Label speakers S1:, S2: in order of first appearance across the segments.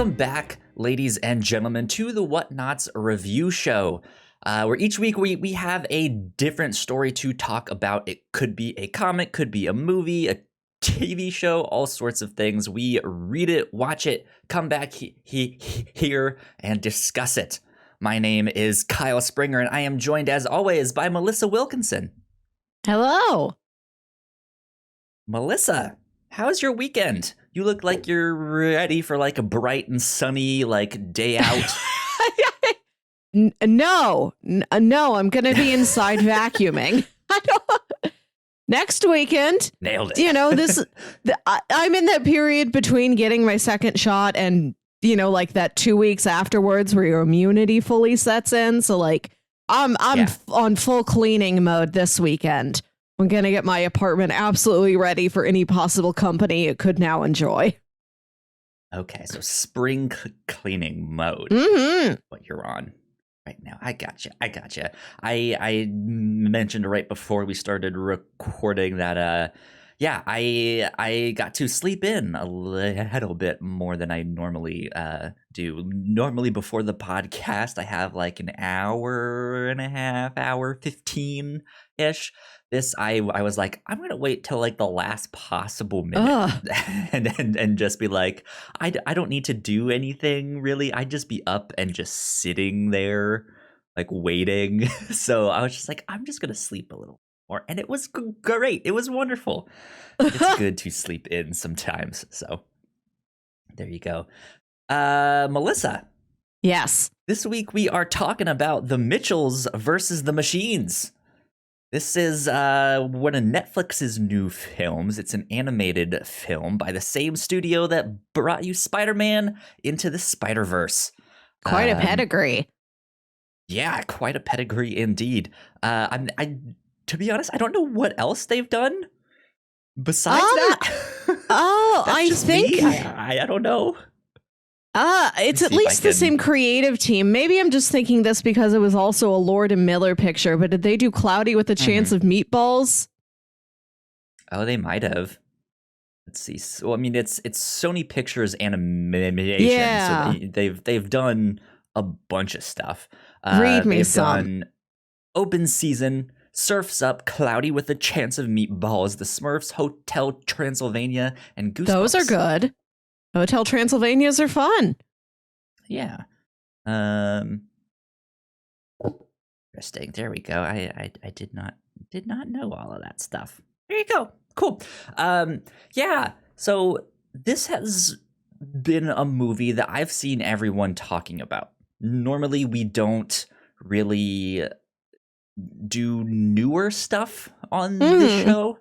S1: Welcome back, ladies and gentlemen, to the Whatnauts review show, where each week we have a different story to talk about. It could be a comic, could be a movie, a TV show, all sorts of things. We read it, watch it, come back here, and discuss it. My name is Kyle Springer, and I am joined, as always, by Melissa Wilkinson.
S2: Hello.
S1: Melissa, how's your weekend? You look like you're ready for like a bright and sunny day out.
S2: No, I'm going to be inside vacuuming. Next weekend.
S1: Nailed it.
S2: You know, I'm in that period between getting my second shot and, like that 2 weeks afterwards where your immunity fully sets in. So I'm on full cleaning mode this weekend. I'm going to get my apartment absolutely ready for any possible company it could now enjoy.
S1: Okay, so spring cleaning mode.
S2: Mm-hmm.
S1: What you're on right now. I gotcha. I mentioned right before we started recording that I got to sleep in a little bit more than I normally do. Normally before the podcast, I have like an hour and a half, hour 15-ish. This I was like, I'm gonna wait till like the last possible minute and just be like, I don't need to do anything really. I'd just be up and just sitting there like waiting. So I was just like, I'm just gonna sleep a little more, and it was great. It was wonderful. It's good to sleep in sometimes. So there you go. Melissa.
S2: Yes.
S1: This week we are talking about the Mitchells versus the Machines. This is one of Netflix's new films. It's an animated film by the same studio that brought you Spider-Man Into the Spider-Verse.
S2: Quite a pedigree.
S1: Yeah, quite a pedigree indeed. To be honest, I don't know what else they've done besides that.
S2: Oh, I think
S1: I don't know.
S2: It's at least the same creative team. Maybe I'm just thinking this because it was also a Lord and Miller picture, but did they do Cloudy with a Chance of Meatballs?
S1: Oh, they might have. Let's see. So, I mean, it's Sony Pictures Animation.
S2: Yeah.
S1: So they've done a bunch of stuff.
S2: Read me
S1: they've
S2: some.
S1: Done Open Season, Surf's Up, Cloudy with a Chance of Meatballs, The Smurfs, Hotel Transylvania, and Goosebumps.
S2: Those are good. Hotel Transylvanias are fun.
S1: Yeah. Interesting. There we go. I did not know all of that stuff. There you go. Cool. Yeah. So this has been a movie that I've seen everyone talking about. Normally we don't really do newer stuff on the show.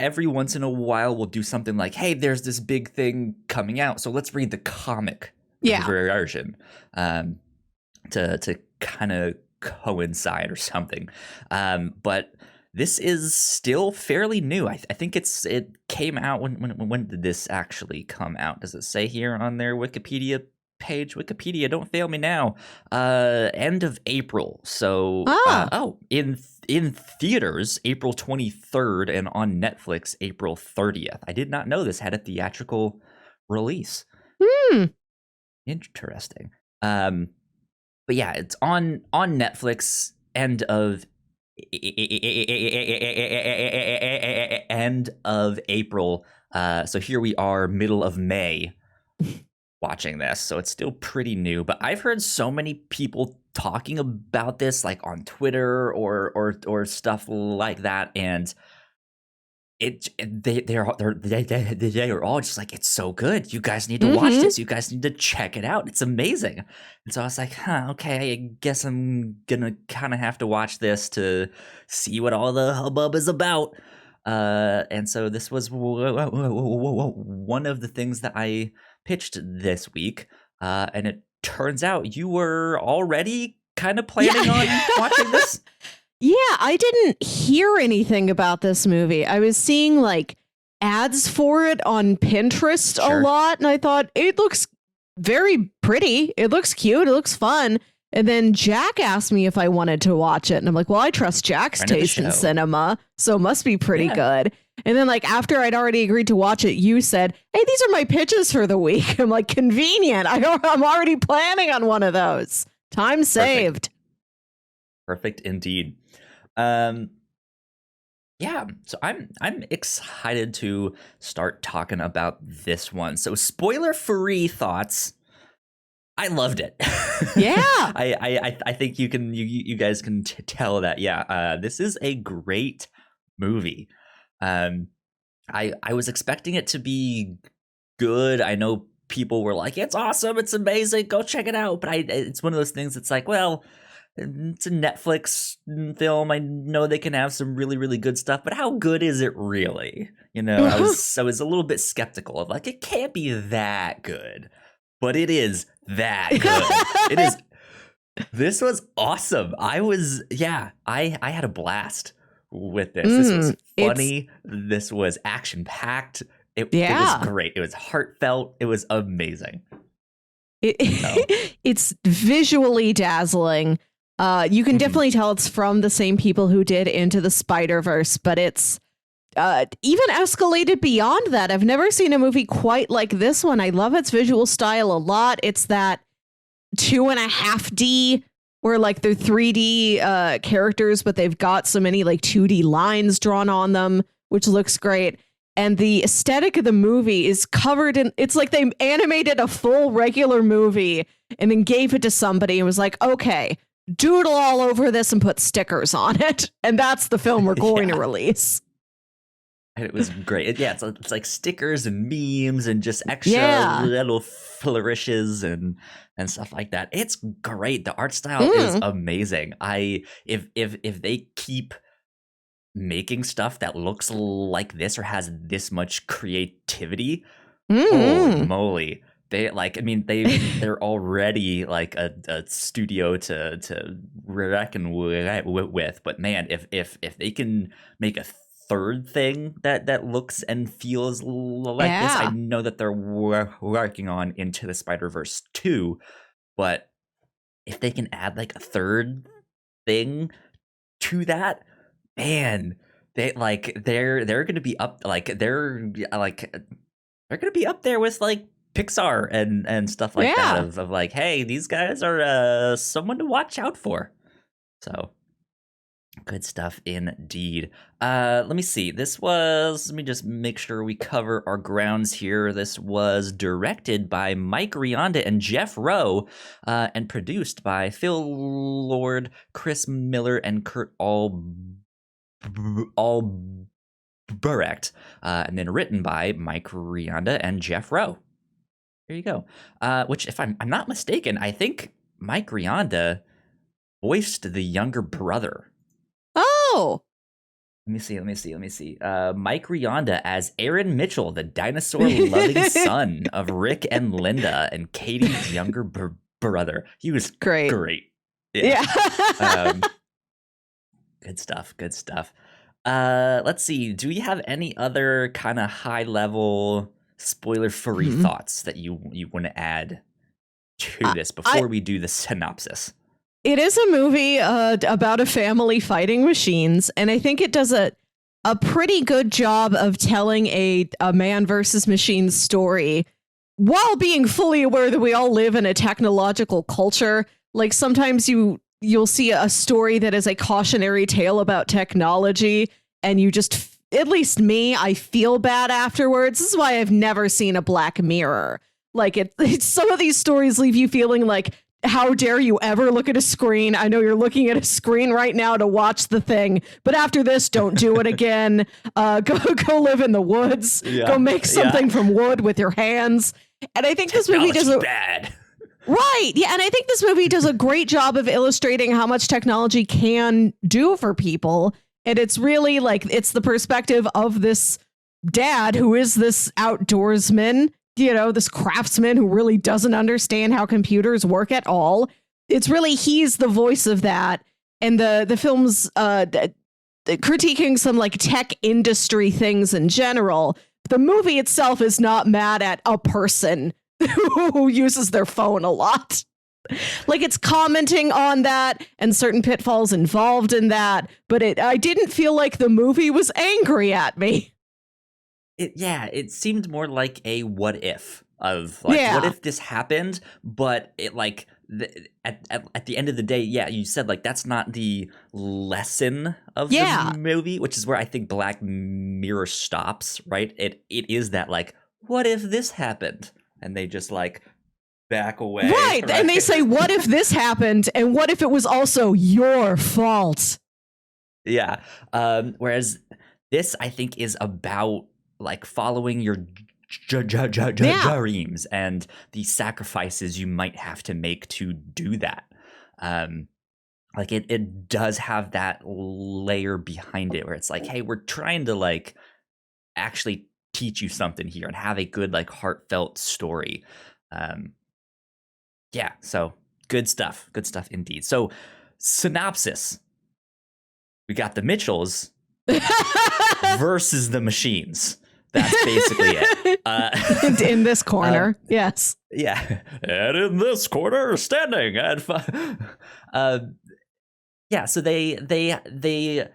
S1: Every once in a while we'll do something like, hey, there's this big thing coming out, so let's read the comic version to kind of coincide or something. But this is still fairly new. I think it came out when did this actually come out? Does it say here on their Wikipedia page? Wikipedia, don't fail me now. End of April. So in theaters April 23rd and on Netflix April 30th. I did not know this had a theatrical release. Interesting. But yeah, it's on Netflix end of April. So here we are, middle of May, watching this. So it's still pretty new, but I've heard so many people talking about this like on Twitter or stuff like that, and they are all just like, it's so good, you guys need to watch this, you guys need to check it out, it's amazing. And so I was like, okay, I guess I'm gonna kind of have to watch this to see what all the hubbub is about. And so this was one of the things that I pitched this week, and it turns out you were already kind of planning on watching this.
S2: Yeah, I didn't hear anything about this movie. I was seeing like ads for it on Pinterest a lot, and I thought it looks very pretty. It looks cute. It looks fun. And then Jack asked me if I wanted to watch it. And I'm like, well, I trust Jack's taste in cinema, so it must be pretty good. And then like after I'd already agreed to watch it, you said, "Hey, these are my pitches for the week." I'm like, convenient. I'm already planning on one of those. Time saved.
S1: Perfect indeed. Yeah, so I'm excited to start talking about this one. So spoiler free thoughts. I loved it.
S2: Yeah.
S1: I think you guys can tell that. Yeah, this is a great movie. I was expecting it to be good. I know people were like, "It's awesome, it's amazing, go check it out." But it's one of those things that's like, well, it's a Netflix film. I know they can have some really, really good stuff, but how good is it really? You know, I was a little bit skeptical of like, it can't be that good, but it is that good. It is. This was awesome. I had a blast with this. This was funny. This was action packed. It was great. It was heartfelt. It was amazing.
S2: It's visually dazzling. You can definitely tell it's from the same people who did Into the Spider-Verse, but it's even escalated beyond that. I've never seen a movie quite like this one. I love its visual style a lot. It's that 2.5D where like they're 3D characters, but they've got so many like 2D lines drawn on them, which looks great. And the aesthetic of the movie is covered in, it's like they animated a full regular movie and then gave it to somebody and was like, okay, doodle all over this and put stickers on it. And that's the film we're going to release.
S1: And it was great. Yeah, it's like stickers and memes and just extra little flourishes and stuff like that. It's great. The art style is amazing. If they keep making stuff that looks like this or has this much creativity, holy moly. They're already like a studio to reckon with. But man, if they can make a third thing that looks and feels like this, I know that they're working on Into the Spider-Verse 2, but if they can add like a third thing to that, man, they're gonna be up they're gonna be up there with like Pixar and stuff like that of like, hey, these guys are someone to watch out for. So good stuff indeed. Let me see. Let me just make sure we cover our grounds here. This was directed by Mike Rianda and Jeff Rowe, and produced by Phil Lord, Chris Miller, and Kurt Albrecht, and then written by Mike Rianda and Jeff Rowe. There you go. Which, if I'm not mistaken, I think Mike Rianda voiced the younger brother.
S2: Oh.
S1: Let me see. Mike Rianda as Aaron Mitchell, the dinosaur-loving son of Rick and Linda and Katie's younger brother. He was great. Yeah. Good stuff. Let's see. Do you have any other kind of high-level, spoiler-free thoughts that you want to add to this before we do the synopsis?
S2: It is a movie about a family fighting machines, and I think it does a pretty good job of telling a man versus machine story while being fully aware that we all live in a technological culture. Like sometimes you'll see a story that is a cautionary tale about technology, and you just, at least me, I feel bad afterwards. This is why I've never seen a Black Mirror. Like it's some of these stories leave you feeling like, how dare you ever look at a screen? I know you're looking at a screen right now to watch the thing, but after this, don't do it again. Go live in the woods. Go make something from wood with your hands. And I think this movie does
S1: bad.
S2: Right. Yeah. And I think this movie does a great job of illustrating how much technology can do for people. And it's really like, it's the perspective of this dad who is this outdoorsman, you know, this craftsman who really doesn't understand how computers work at all. It's really, he's the voice of that. And the film's critiquing some like tech industry things in general. The movie itself is not mad at a person who uses their phone a lot. Like it's commenting on that and certain pitfalls involved in that. But I didn't feel like the movie was angry at me.
S1: it seemed more like a what if of like, what
S2: Yeah.
S1: if this happened, but it like at the end of the day, yeah, you said like that's not the lesson of the
S2: Yeah.
S1: movie, which is where I think Black Mirror stops, right? It is that like, what if this happened? And they just like back away,
S2: Right. And they
S1: right?
S2: say, what if this happened? And what if it was also your fault?
S1: Yeah. Whereas this, I think, is about like following your
S2: Yeah.
S1: dreams and the sacrifices you might have to make to do that. Um, like it does have that layer behind it where it's like, hey, we're trying to like actually teach you something here and have a good like heartfelt story. Um, yeah, so good stuff indeed. So synopsis: we got the Mitchells versus the machines. That's basically it.
S2: In this corner, yes.
S1: Yeah, and in this corner, standing at yeah. So they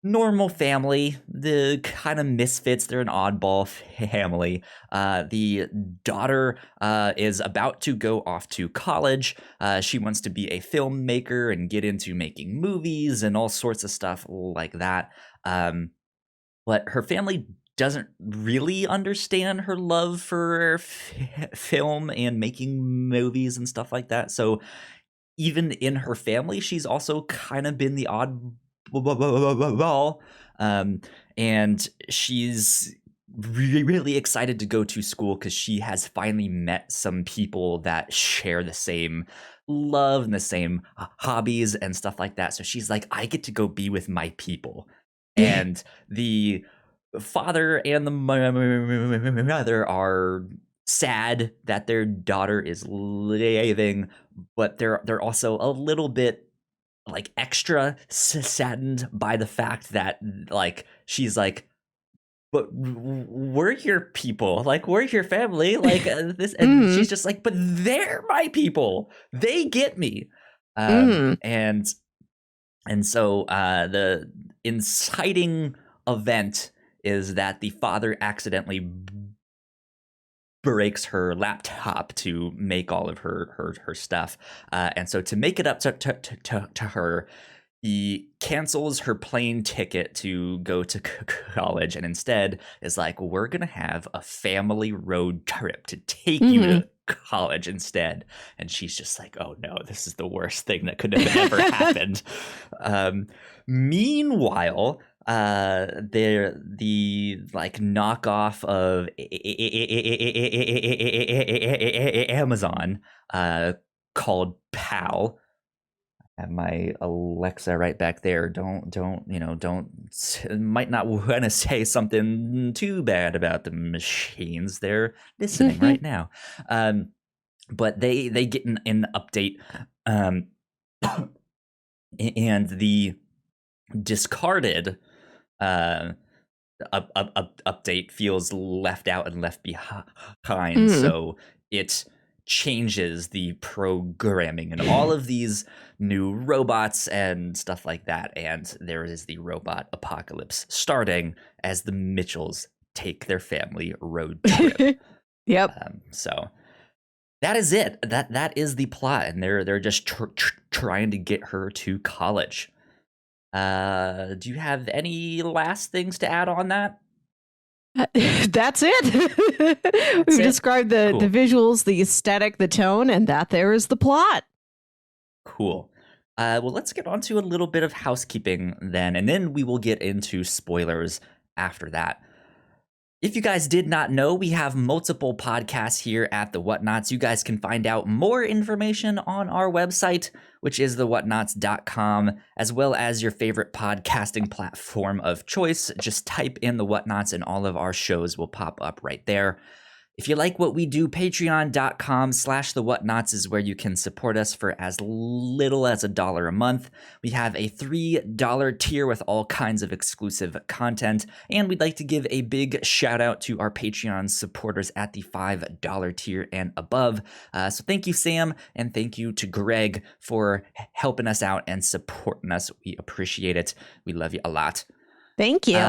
S1: normal family, the kind of misfits. They're an oddball family. The daughter is about to go off to college. She wants to be a filmmaker and get into making movies and all sorts of stuff like that. But her family doesn't really understand her love for film and making movies and stuff like that. So even in her family, she's also kind of been the oddball. And she's really excited to go to school because she has finally met some people that share the same love and the same hobbies and stuff like that. So she's like, I get to go be with my people. And the father and the mother are sad that their daughter is leaving, but they're also a little bit like extra saddened by the fact that like she's like, but we're your people, like we're your family, like this, and she's just like, but they're my people, they get me. And so the inciting event is that the father accidentally breaks her laptop to make all of her stuff. And so to make it up to her, he cancels her plane ticket to go to college and instead is like, we're going to have a family road trip to take you to college instead. And she's just like, oh no, this is the worst thing that could have ever happened. Meanwhile, they're the like knockoff of Amazon called Pal. I have my Alexa right back there. Don't might not want to say something too bad about the machines. They're listening right now. But they get an update, and the discarded update feels left out and left behind. So it changes the programming and all of these new robots and stuff like that. And there is the robot apocalypse starting as the Mitchells take their family road trip.
S2: Yep.
S1: So that is it. That is the plot, and they're just trying to get her to college. Do you have any last things to add on that?
S2: That's it. We've described the visuals, the aesthetic, the tone, and that there is the plot.
S1: Cool. Well, let's get on to a little bit of housekeeping then, and then we will get into spoilers after that. If you guys did not know, we have multiple podcasts here at the Whatnauts. You guys can find out more information on our website, which is thewhatnauts.com, as well as your favorite podcasting platform of choice. Just type in the Whatnauts and all of our shows will pop up right there. If you like what we do, patreon.com/thewhatnauts is where you can support us for as little as $1 a month. We have a $3 tier with all kinds of exclusive content, and we'd like to give a big shout out to our Patreon supporters at the $5 tier and above. So thank you, Sam, and thank you to Greg for helping us out and supporting us. We appreciate it. We love you a lot.
S2: Thank you.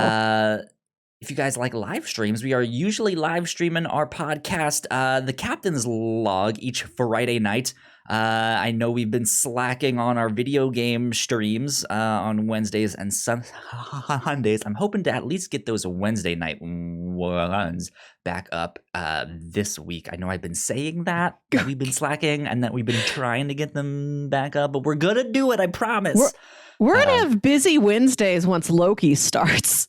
S1: if you guys like live streams, we are usually live streaming our podcast, The Captain's Log, each Friday night. I know we've been slacking on our video game streams on Wednesdays and Sundays. I'm hoping to at least get those Wednesday night ones back up this week. I know I've been saying that we've been slacking and that we've been trying to get them back up, but we're going to do it, I promise.
S2: We're going to have busy Wednesdays once Loki starts.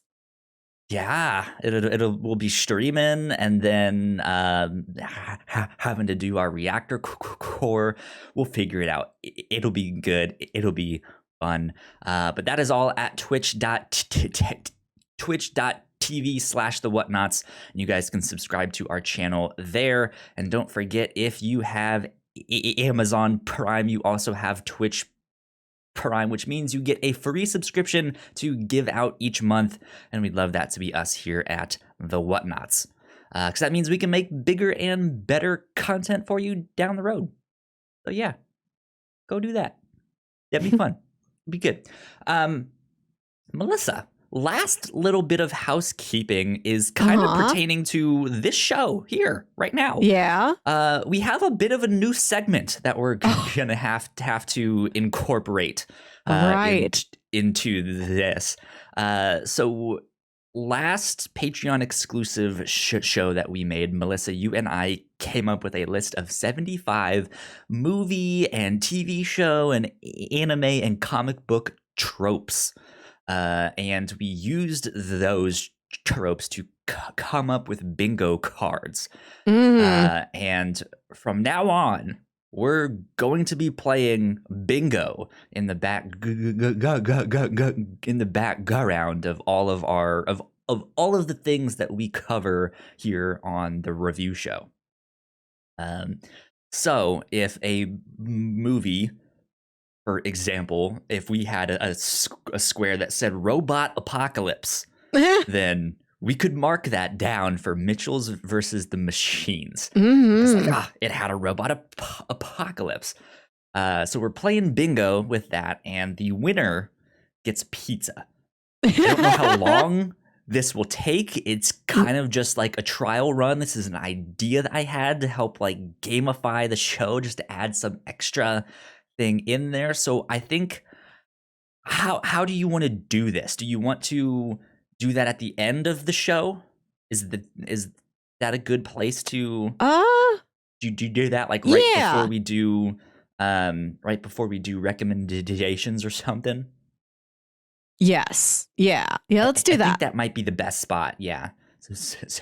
S1: Yeah, we'll be streaming and then having to do our reactor core. We'll figure it out. It'll be good. It'll be fun. But that is all at twitch.tv/the Whatnauts. And you guys can subscribe to our channel there. And don't forget, if you have Amazon Prime, you also have Twitch Prime, which means you get a free subscription to give out each month, and we'd love that to be us here at the Whatnauts, because that means we can make bigger and better content for you down the road. So yeah, go do that. That'd be fun. Be good. Melissa, last little bit of housekeeping is kind of pertaining to this show here right now.
S2: Yeah.
S1: We have a bit of a new segment that we're gonna have to incorporate into this. So last Patreon exclusive show that we made, Melissa, you and I came up with a list of 75 movie and TV show and anime and comic book tropes. And we used those tropes to come up with bingo cards. And from now on, we're going to be playing bingo in the background of all of all of the things that we cover here on the review show. So if a movie, for example, if we had a square that said robot apocalypse, then we could mark that down for Mitchell's versus the Machines. It's like, it had a robot apocalypse. So we're playing bingo with that, and the winner gets pizza. I don't know how long this will take. It's kind of just like a trial run. This is an idea that I had to help like gamify the show, just to add some extra thing in there. So I think, how do you want to do this? Do you want to do that at the end of the show? Is that a good place to do you do that like before we do recommendations or something?
S2: Yes. Yeah, let's do that.
S1: I think that might be the best spot. Yeah. So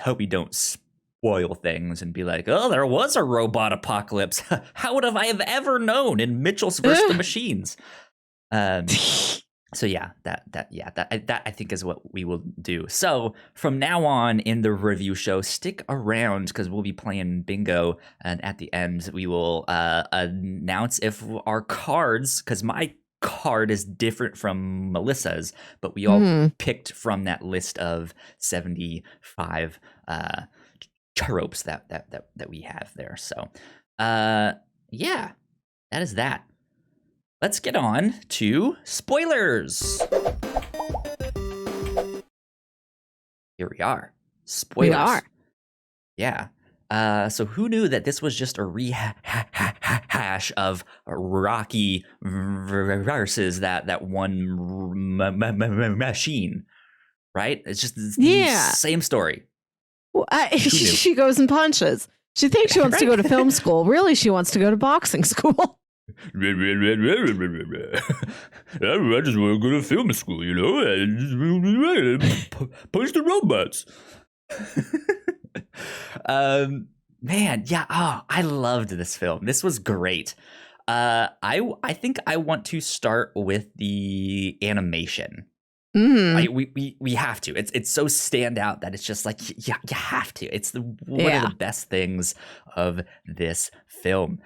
S1: hope we don't spoil things and be like, oh, there was a robot apocalypse. How would I have ever known in Mitchell's versus the Machines? So yeah, that I think is what we will do. So from now on in the review show, stick around because we'll be playing bingo, and at the end we will announce if our cards, because my card is different from Melissa's, but we all picked from that list of 75 tropes that we have there. So yeah, that is that. Let's get on to spoilers. Here we are. Spoilers. We are. Yeah. So who knew that this was just a rehash of Rocky versus that one machine, right? It's just the same story.
S2: Well, she goes and punches. She thinks she wants to go to film school. Really, she wants to go to boxing school.
S3: I just want to go to film school, you know? Punch the robots.
S1: Man, yeah. Oh, I loved this film. This was great. I think I want to start with the animation. We have to. It's so standout that it's just like you have to. It's one of the best things of this film.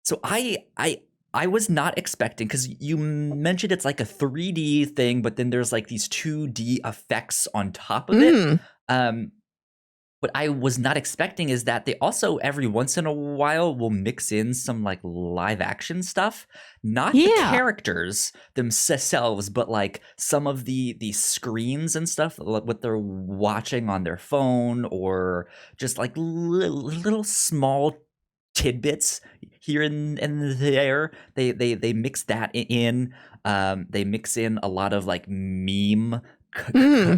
S1: So I was not expecting, because you mentioned it's like a 3D thing, but then there's like these 2D effects on top of it. what I was not expecting is that they also every once in a while will mix in some like live action stuff, not the
S2: Yeah.
S1: characters themselves, but like some of the screens and stuff, what they're watching on their phone, or just like little small tidbits here and there. They mix that in. They mix in a lot of like meme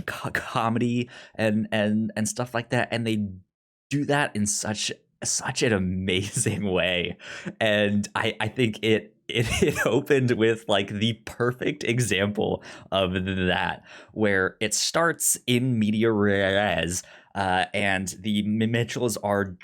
S1: comedy and stuff like that, and they do that in such an amazing way. And I think it opened with like the perfect example of that, where it starts in media res, and the Mitchells are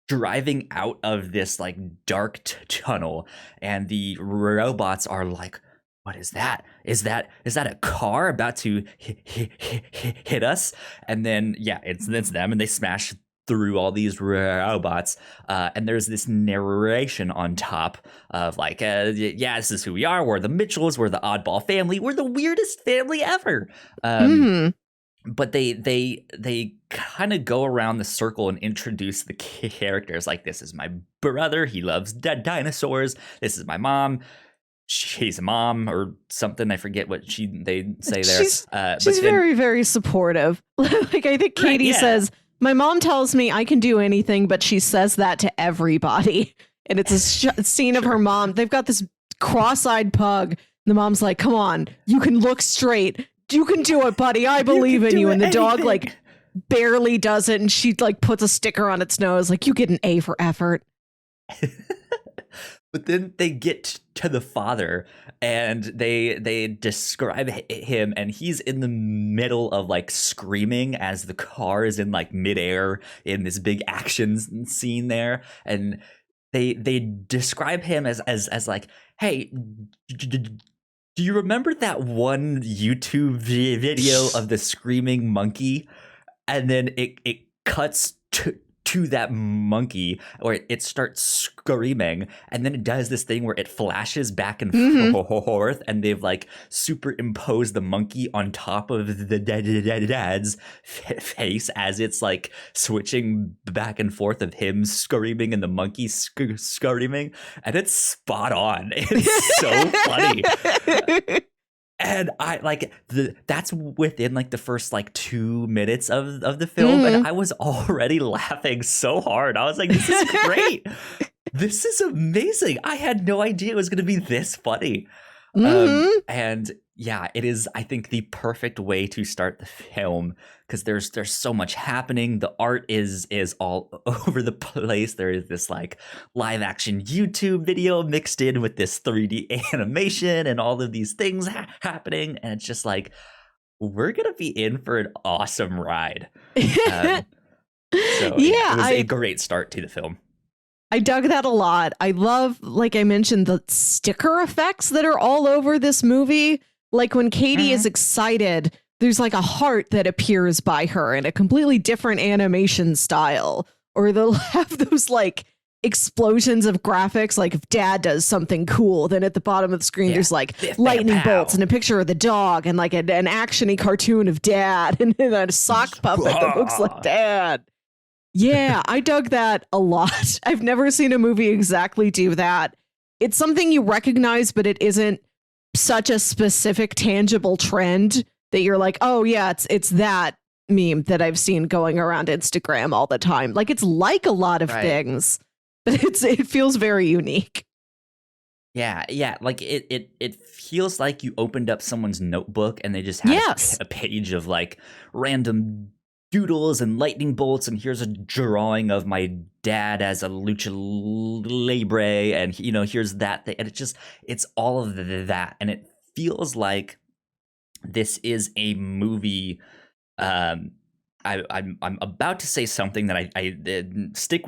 S1: driving out of this like dark tunnel, and the robots are like, what is that? Is that a car about to hit us? And then yeah, it's them, and they smash through all these robots, and there's this narration on top of like, yeah, this is who we are. We're the Mitchells. We're the oddball family. We're the weirdest family ever. But they kind of go around the circle and introduce the characters. Like, this is my brother. He loves dinosaurs. This is my mom. She's a mom or something. I forget what they say there.
S2: She's very, very supportive. Like, I think Katie says, my mom tells me I can do anything, but she says that to everybody. And it's a scene of her mom. They've got this cross-eyed pug. The mom's like, come on, you can look straight. You can do it, buddy. I believe in you. And the dog like barely does it. And she like puts a sticker on its nose. Like, you get an A for effort.
S1: But then they get to the father, and they describe him, and he's in the middle of like screaming as the car is in like midair in this big action scene there. And they describe him as like, hey, do you remember that one YouTube video of the screaming monkey? And then it cuts to that monkey, or it starts screaming, and then it does this thing where it flashes back and forth, and they've like superimposed the monkey on top of the dad's face as it's like switching back and forth of him screaming and the monkey screaming, and it's spot on. It's so funny. And I like that's within like the first like 2 minutes of the film, and I was already laughing so hard. I was like, this is great. This is amazing. I had no idea it was going to be this funny. And yeah, it is, I think, the perfect way to start the film, because there's so much happening. The art is all over the place. There is this like live action YouTube video mixed in with this 3D animation and all of these things happening, and it's just like, we're gonna be in for an awesome ride. So yeah, it was a great start to the film.
S2: I dug that a lot. I love, like I mentioned, the sticker effects that are all over this movie. Like when Katie is excited, there's like a heart that appears by her in a completely different animation style. Or they'll have those like explosions of graphics. Like if dad does something cool, then at the bottom of the screen, there's like lightning bolts and a picture of the dog and like an action-y cartoon of dad and then a sock puppet that looks like dad. Yeah, I dug that a lot. I've never seen a movie exactly do that. It's something you recognize, but it isn't such a specific, tangible trend that you're like, oh yeah, it's that meme that I've seen going around Instagram all the time. Like, it's like a lot of things, but it feels very unique.
S1: Yeah, like it feels like you opened up someone's notebook and they just had a page of like random doodles and lightning bolts, and here's a drawing of my dad as a lucha libre, and here's that thing, and it's all of that, and it feels like this is a movie. I'm about to say something that I stick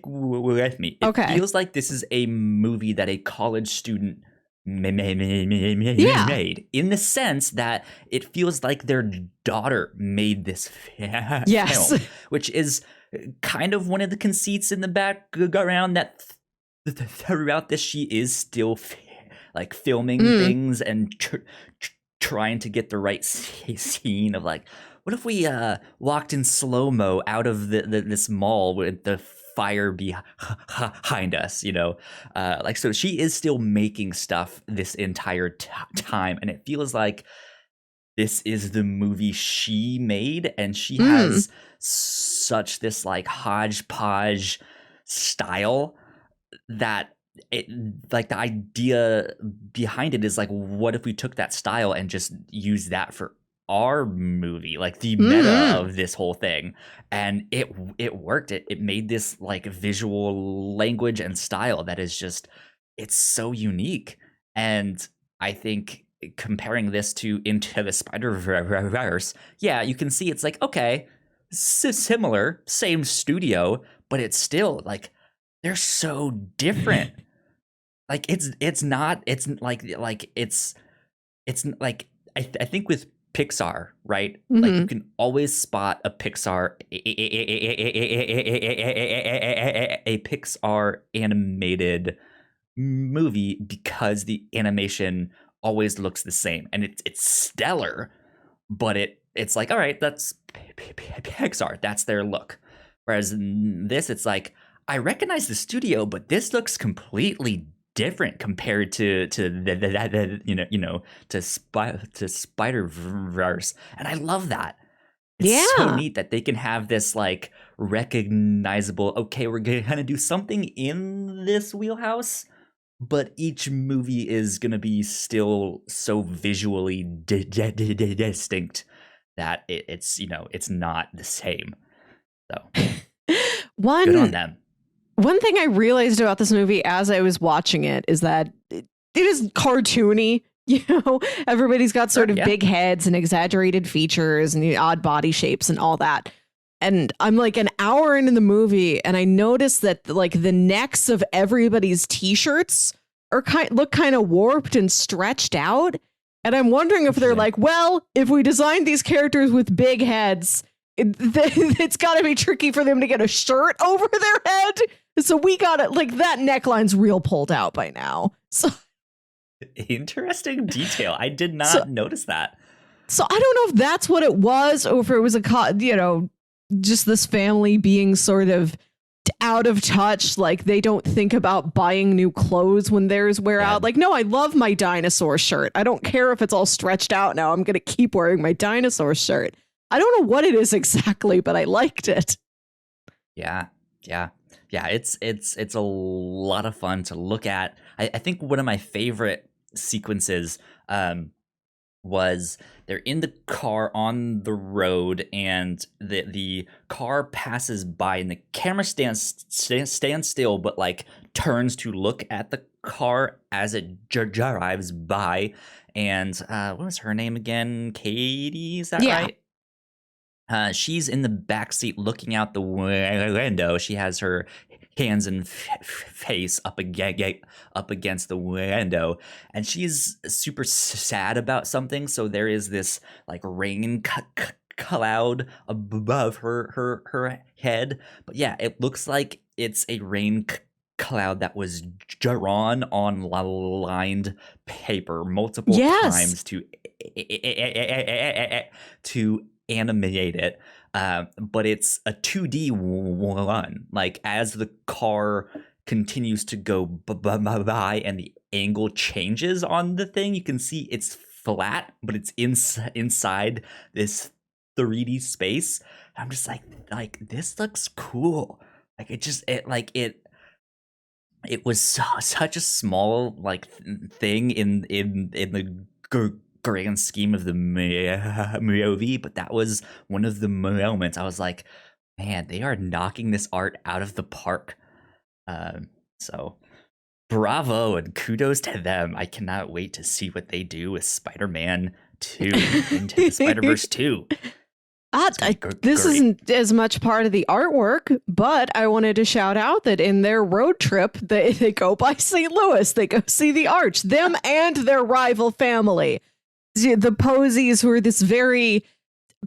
S1: with me. It feels like this is a movie that a college student made, in the sense that it feels like their daughter made this film, which is kind of one of the conceits in the background, that throughout this she is still like filming things and trying to get the right scene of like, what if we walked in slow-mo out of this mall with the fire behind us, you know? Like, so she is still making stuff this entire time, and it feels like this is the movie she made, and she has such this like hodgepodge style that it, like, the idea behind it is like, what if we took that style and just used that for our movie, like the meta of this whole thing? And it worked. It made this like visual language and style that is just, it's so unique. And I think comparing this to Into the Spider-Verse, yeah, you can see it's like, okay, similar, same studio, but it's still like, they're so different. Like it's not, it's like it's like, I think with Pixar, right? Like, you can always spot a Pixar animated movie because the animation always looks the same, and it's stellar, but it's like, all right, that's Pixar, that's their look. Whereas this, it's like, I recognize the studio, but this looks completely different compared to the to Spider-Verse, and I love that. It's so neat that they can have this like recognizable, okay, we're gonna do something in this wheelhouse, but each movie is gonna be still so visually distinct that it's, you know, it's not the same. So good on them.
S2: One thing I realized about this movie as I was watching it is that it is cartoony. You know, everybody's got sort of big heads and exaggerated features and the odd body shapes and all that. And I'm like an hour into the movie, and I noticed that like the necks of everybody's t-shirts are look kind of warped and stretched out. And I'm wondering if they're like, well, if we designed these characters with big heads, it's got to be tricky for them to get a shirt over their head. So we got it, like, that neckline's real pulled out by now. So
S1: interesting detail. I did not notice that.
S2: So I don't know if that's what it was, or if it was just this family being sort of out of touch. Like, they don't think about buying new clothes when theirs wear out. Like, no, I love my dinosaur shirt. I don't care if it's all stretched out now. I'm going to keep wearing my dinosaur shirt. I don't know what it is exactly, but I liked it. Yeah.
S1: It's a lot of fun to look at. I think one of my favorite sequences was they're in the car on the road, and the car passes by, and the camera stands still, but like turns to look at the car as it drives by. And what was her name again? Katie, is that right? She's in the back seat looking out the window. She has her hands and face up against the window, and she's super sad about something. So there is this like rain cloud above her head. But yeah, it looks like it's a rain cloud that was drawn on lined paper multiple times to animate it, but it's a 2D one. Like, as the car continues to go by and the angle changes on the thing, you can see it's flat, but it's inside this 3D space. I'm just like this looks cool. Like, it was such a small like thing in the grand scheme of the movie, but that was one of the moments I was like, man, they are knocking this art out of the park. So bravo and kudos to them. I cannot wait to see what they do with Spider-Man 2 Into the Spider-Verse 2.
S2: This isn't as much part of the artwork, but I wanted to shout out that in their road trip, they go by St. Louis. They go see the Arch, them and their rival family. The Posies were this very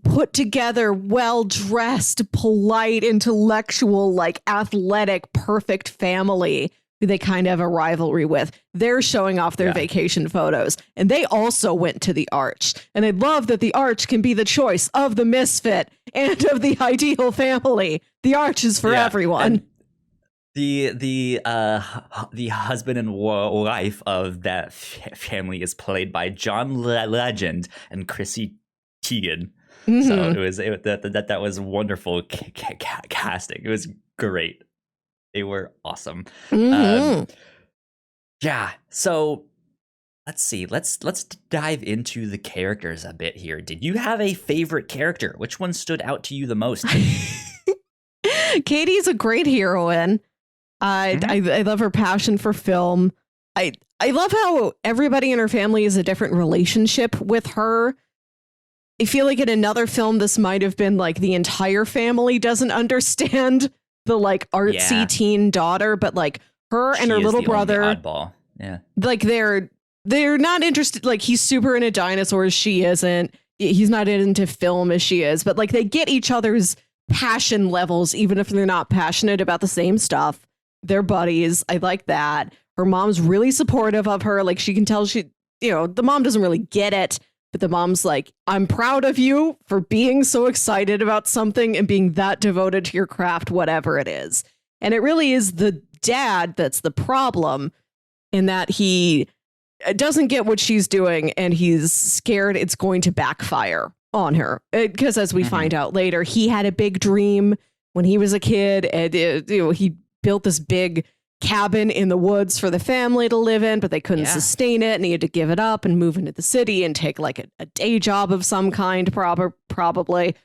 S2: put together, well-dressed, polite, intellectual, like athletic, perfect family who they kind of have a rivalry with. They're showing off their vacation photos, and they also went to the Arch. And I love that the Arch can be the choice of the misfit and of the ideal family. The Arch is for everyone.
S1: And the husband and wife of that family is played by John Legend and Chrissy Teigen.
S2: Mm-hmm.
S1: So that was wonderful casting. It was great. They were awesome.
S2: Mm-hmm.
S1: So let's see. Let's dive into the characters a bit here. Did you have a favorite character? Which one stood out to you the most?
S2: Katie's a great heroine. I love her passion for film. I love how everybody in her family is a different relationship with her. I feel like in another film, this might have been like the entire family doesn't understand the like artsy teen daughter, but like her and her little brother,
S1: oddball. Yeah,
S2: like they're not interested. Like he's super into dinosaurs, she isn't. He's not into film as she is, but like they get each other's passion levels, even if they're not passionate about the same stuff. They're buddies. I like that. Her mom's really supportive of her. Like she can tell the mom doesn't really get it, but the mom's like, I'm proud of you for being so excited about something and being that devoted to your craft, whatever it is. And it really is the dad that's the problem, in that he doesn't get what she's doing and he's scared it's going to backfire on her. Because as we find out later, he had a big dream when he was a kid, and he built this big cabin in the woods for the family to live in, but they couldn't sustain it, and he had to give it up and move into the city and take like a day job of some kind, probably.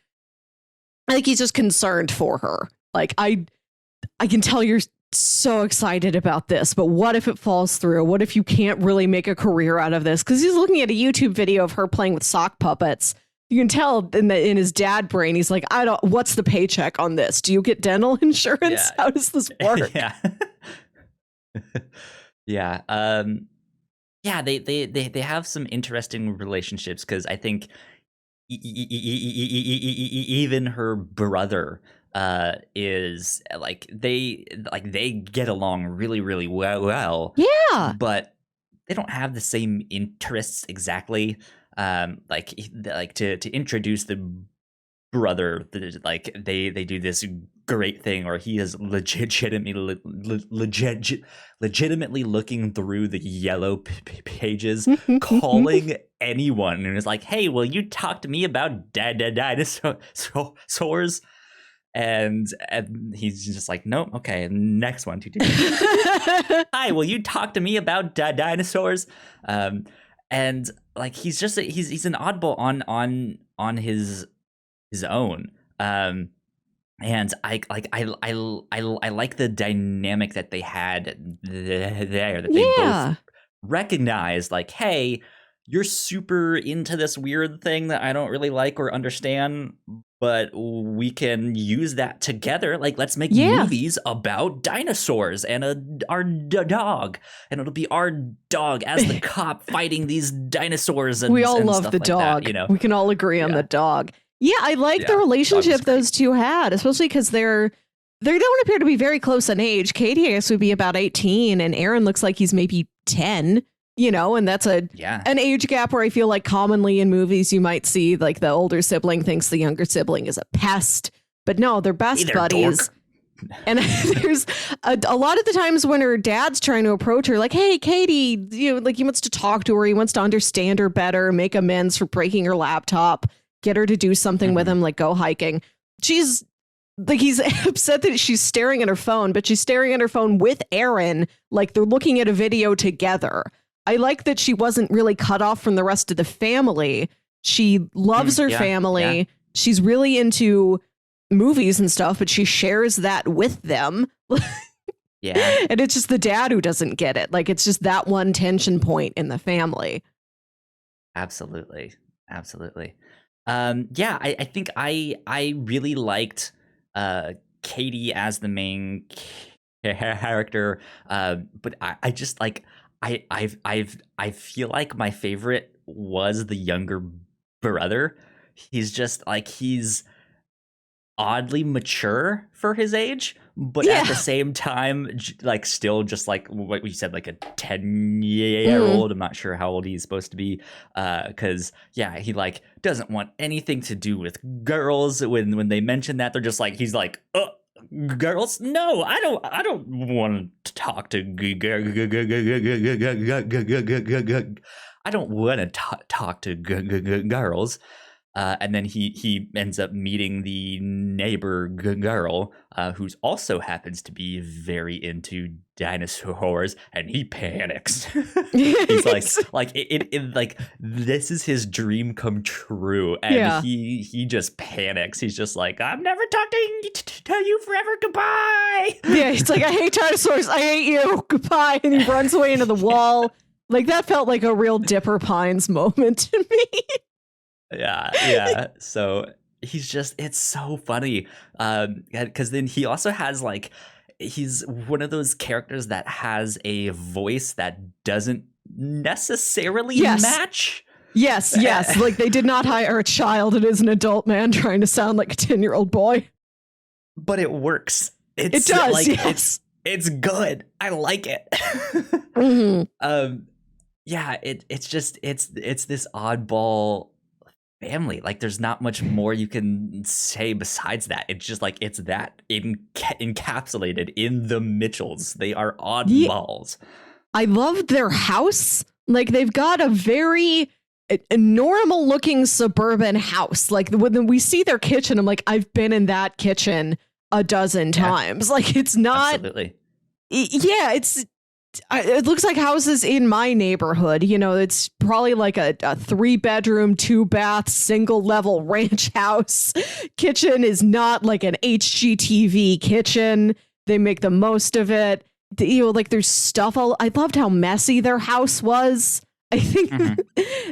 S2: I think he's just concerned for her. Like, I can tell you're so excited about this, but what if it falls through? What if you can't really make a career out of this? Because he's looking at a YouTube video of her playing with sock puppets. You can tell in his dad brain, he's like, what's the paycheck on this? Do you get dental insurance?
S1: Yeah.
S2: How does this work?
S1: They have some interesting relationships, because I think even her brother is like they get along really, really well.
S2: Yeah.
S1: But they don't have the same interests exactly. To introduce the brother, they do this great thing, or he is legitimately looking through the yellow pages, calling anyone, and is like, "Hey, will you talk to me about dinosaurs?" And he's just like, "Nope, okay, next one." Hi, will you talk to me about dinosaurs? And like he's an oddball on his own. And I like the dynamic that they had there, that they both recognized, like, hey, you're super into this weird thing that I don't really like or understand, but we can use that together. Like, let's make movies about dinosaurs and our dog, and it'll be our dog as the cop fighting these dinosaurs. And
S2: we all love
S1: stuff
S2: the
S1: like
S2: dog.
S1: That,
S2: we can all agree on the dog. Yeah, I like the relationship those two had, especially because they don't appear to be very close in age. Katie, I guess, would be about 18, and Aaron looks like he's maybe 10. And that's an age gap where I feel like commonly in movies you might see like the older sibling thinks the younger sibling is a pest, but no, they're best buddies. And there's a lot of the times when her dad's trying to approach her, like, hey, Katie, like he wants to talk to her, he wants to understand her better, make amends for breaking her laptop, get her to do something with him, like go hiking. She's like, he's upset that she's staring at her phone, but she's staring at her phone with Aaron, like they're looking at a video together. I like that she wasn't really cut off from the rest of the family. She loves her family. Yeah. She's really into movies and stuff, but she shares that with them. And it's just the dad who doesn't get it. Like, it's just that one tension point in the family.
S1: Absolutely. I think I really liked Katie as the main character, but I just like I feel like my favorite was the younger brother. He's just like, he's oddly mature for his age, but at the same time, like still just like what we said, like a 10-year-old. I'm not sure how old he's supposed to be, because he like doesn't want anything to do with girls. When they mention that, they're just like, he's like, girls? No, I don't want to talk to I don't want to talk to girls. And then he ends up meeting the neighbor girl, who's also happens to be very into dinosaurs, and he panics. He's like this is his dream come true, and he just panics. He's just like, I'm never talking to you forever. Goodbye.
S2: Yeah, he's like, I hate dinosaurs. I hate you. Goodbye. And he runs away into the wall. Like, that felt like a real Dipper Pines moment to me.
S1: Yeah. So he's just, it's so funny. Because then he also has like, he's one of those characters that has a voice that doesn't necessarily match.
S2: Yes. Like, they did not hire a child. It is an adult man trying to sound like a 10-year-old boy.
S1: But it works.
S2: It does,
S1: like,
S2: yes.
S1: It's good. I like it. It's just, it's this oddball family. Like, there's not much more you can say besides that. It's just like, it's that encapsulated in the Mitchells. They are oddballs.
S2: I loved their house. Like, they've got a very normal looking suburban house. Like, when we see their kitchen, I'm like, I've been in that kitchen a dozen times. Like, it's not.
S1: Absolutely.
S2: It looks like houses in my neighborhood. You know, it's probably like a 3-bedroom, 2-bath, single level ranch house. Kitchen is not like an HGTV kitchen. They make the most of it. You know, like, there's stuff. I loved how messy their house was. I think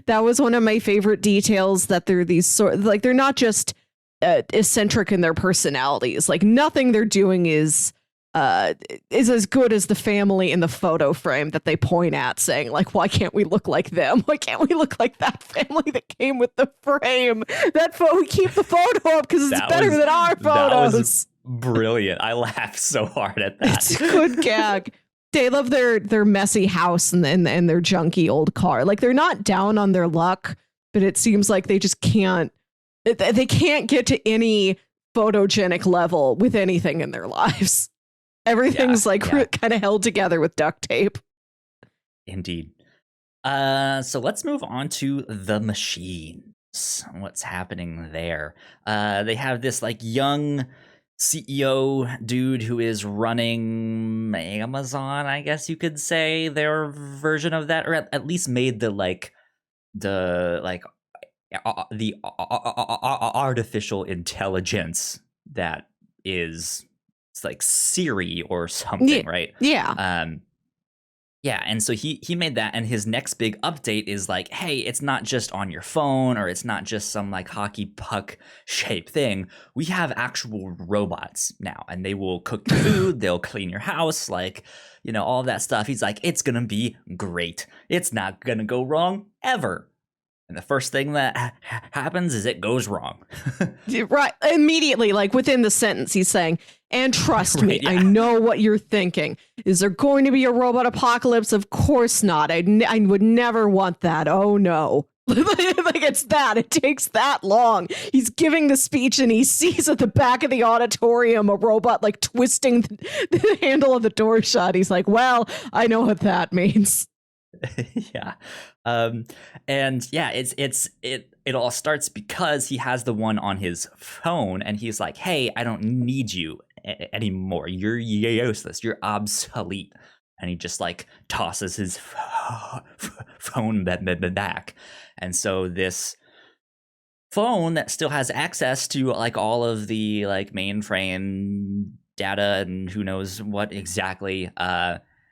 S2: that was one of my favorite details, that they're these like, they're not just eccentric in their personalities. Like, nothing they're doing is as good as the family in the photo frame that they point at, saying like, why can't we look like them? Why can't we look like that family that came with the frame? We keep the photo up because it's better than our photos.
S1: That was brilliant. I laughed so hard at that.
S2: It's a good gag. They love their messy house and their junky old car. Like, they're not down on their luck, but it seems like they just can't. They can't get to any photogenic level with anything in their lives. Everything's kind of held together with duct tape.
S1: Indeed. So let's move on to the machines. What's happening there? They have this like young CEO dude who is running Amazon, I guess you could say, their version of that, or at least made the artificial intelligence that is, it's like Siri or something, right?
S2: Yeah.
S1: And so he made that, and his next big update is like, hey, it's not just on your phone, or it's not just some like hockey puck shaped thing. We have actual robots now, and they will cook your food, they'll clean your house, like, you know, all that stuff. He's like, it's gonna be great. It's not gonna go wrong ever. And the first thing that happens is it goes wrong.
S2: Right. Immediately, like within the sentence, he's saying, and trust me, I know what you're thinking. Is there going to be a robot apocalypse? Of course not. I would never want that. Oh, no. Like, it's that. It takes that long. He's giving the speech and he sees at the back of the auditorium a robot like twisting the handle of the door shut. He's like, well, I know what that means. It all starts because he has the one on his phone, and he's like, hey, I don't need you anymore. You're useless. You're obsolete. And he just like tosses his phone back. And so this phone that still has access to like all of the like mainframe data and who knows what exactly,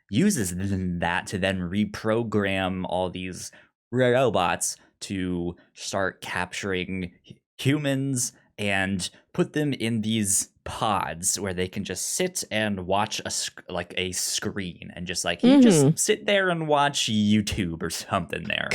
S2: uses that to then reprogram all these robots to start capturing humans and put them in these pods where they can just sit and watch a screen and just like you just sit there and watch YouTube or something there.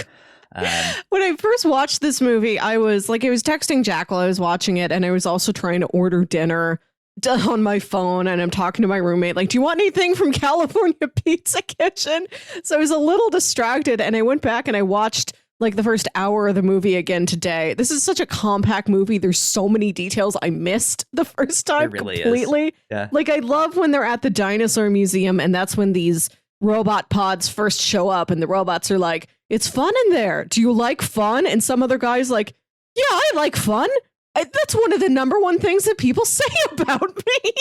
S2: When I first watched this movie, I was texting Jack while I was watching it, and I was also trying to order dinner. on my phone and I'm talking to my roommate, like, do you want anything from California Pizza Kitchen? So I was a little distracted and I went back and I watched like the first hour of the movie again today. This is such a compact movie. There's so many details I missed the first time completely.
S1: Yeah.
S2: Like, I love when they're at the dinosaur museum and that's when these robot pods first show up and the robots are like, it's fun in there. Do you like fun? And some other guy's like, yeah, I like fun. That's one of the number one things that people say about me.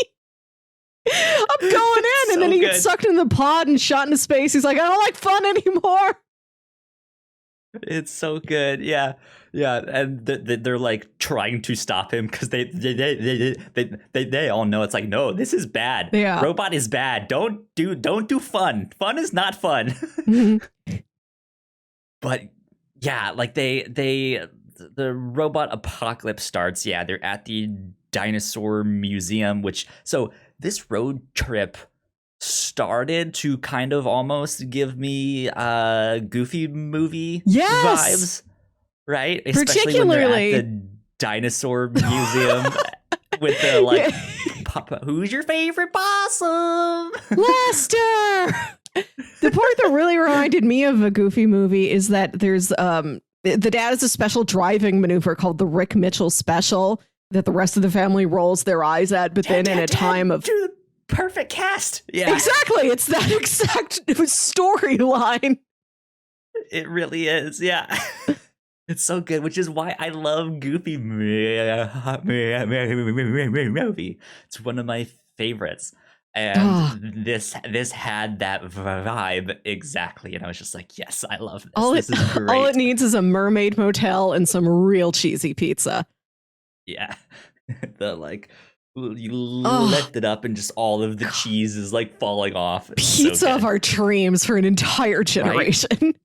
S2: I'm going in, and then he gets sucked into the pod and shot into space. He's like, I don't like fun anymore.
S1: It's so good. Yeah. Yeah. And they're like trying to stop him because they all know it's like, no, this is bad.
S2: Yeah.
S1: Robot is bad. Don't do fun. Fun is not fun.
S2: Mm-hmm.
S1: But yeah, like the robot apocalypse starts. Yeah, they're at the dinosaur museum, so this road trip started to kind of almost give me Goofy movie vibes, right? Especially when they're at the dinosaur museum with the like, who's your favorite possum?
S2: Lester! The part that really reminded me of a Goofy movie is that there's the dad has a special driving maneuver called the Rick Mitchell special that the rest of the family rolls their eyes at, but then in a time of
S1: perfect cast. Yeah,
S2: exactly. It's that exact storyline.
S1: It really is. Yeah. It's so good, which is why I love Goofy movie. It's one of my favorites. And this had that vibe exactly. And I was just like, yes, I love this. This is great.
S2: All it needs is a mermaid motel and some real cheesy pizza.
S1: Yeah. The like, you lift it up and just all of the cheese is like falling off. It's
S2: pizza of our dreams for an entire generation.
S1: Right?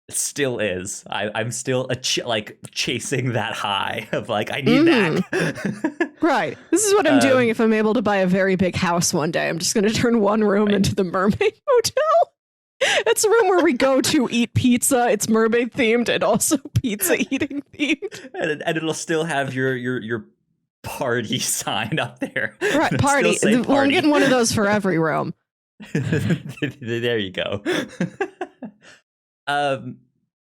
S1: It still is. I'm still chasing that high of like, I need that.
S2: Right. This is what I'm doing if I'm able to buy a very big house one day. I'm just going to turn one room into the mermaid motel. It's a room where we go to eat pizza. It's mermaid themed and also pizza eating themed.
S1: And it'll still have your party sign up there.
S2: Right, party. Well, I'm getting one of those for every room.
S1: There you go.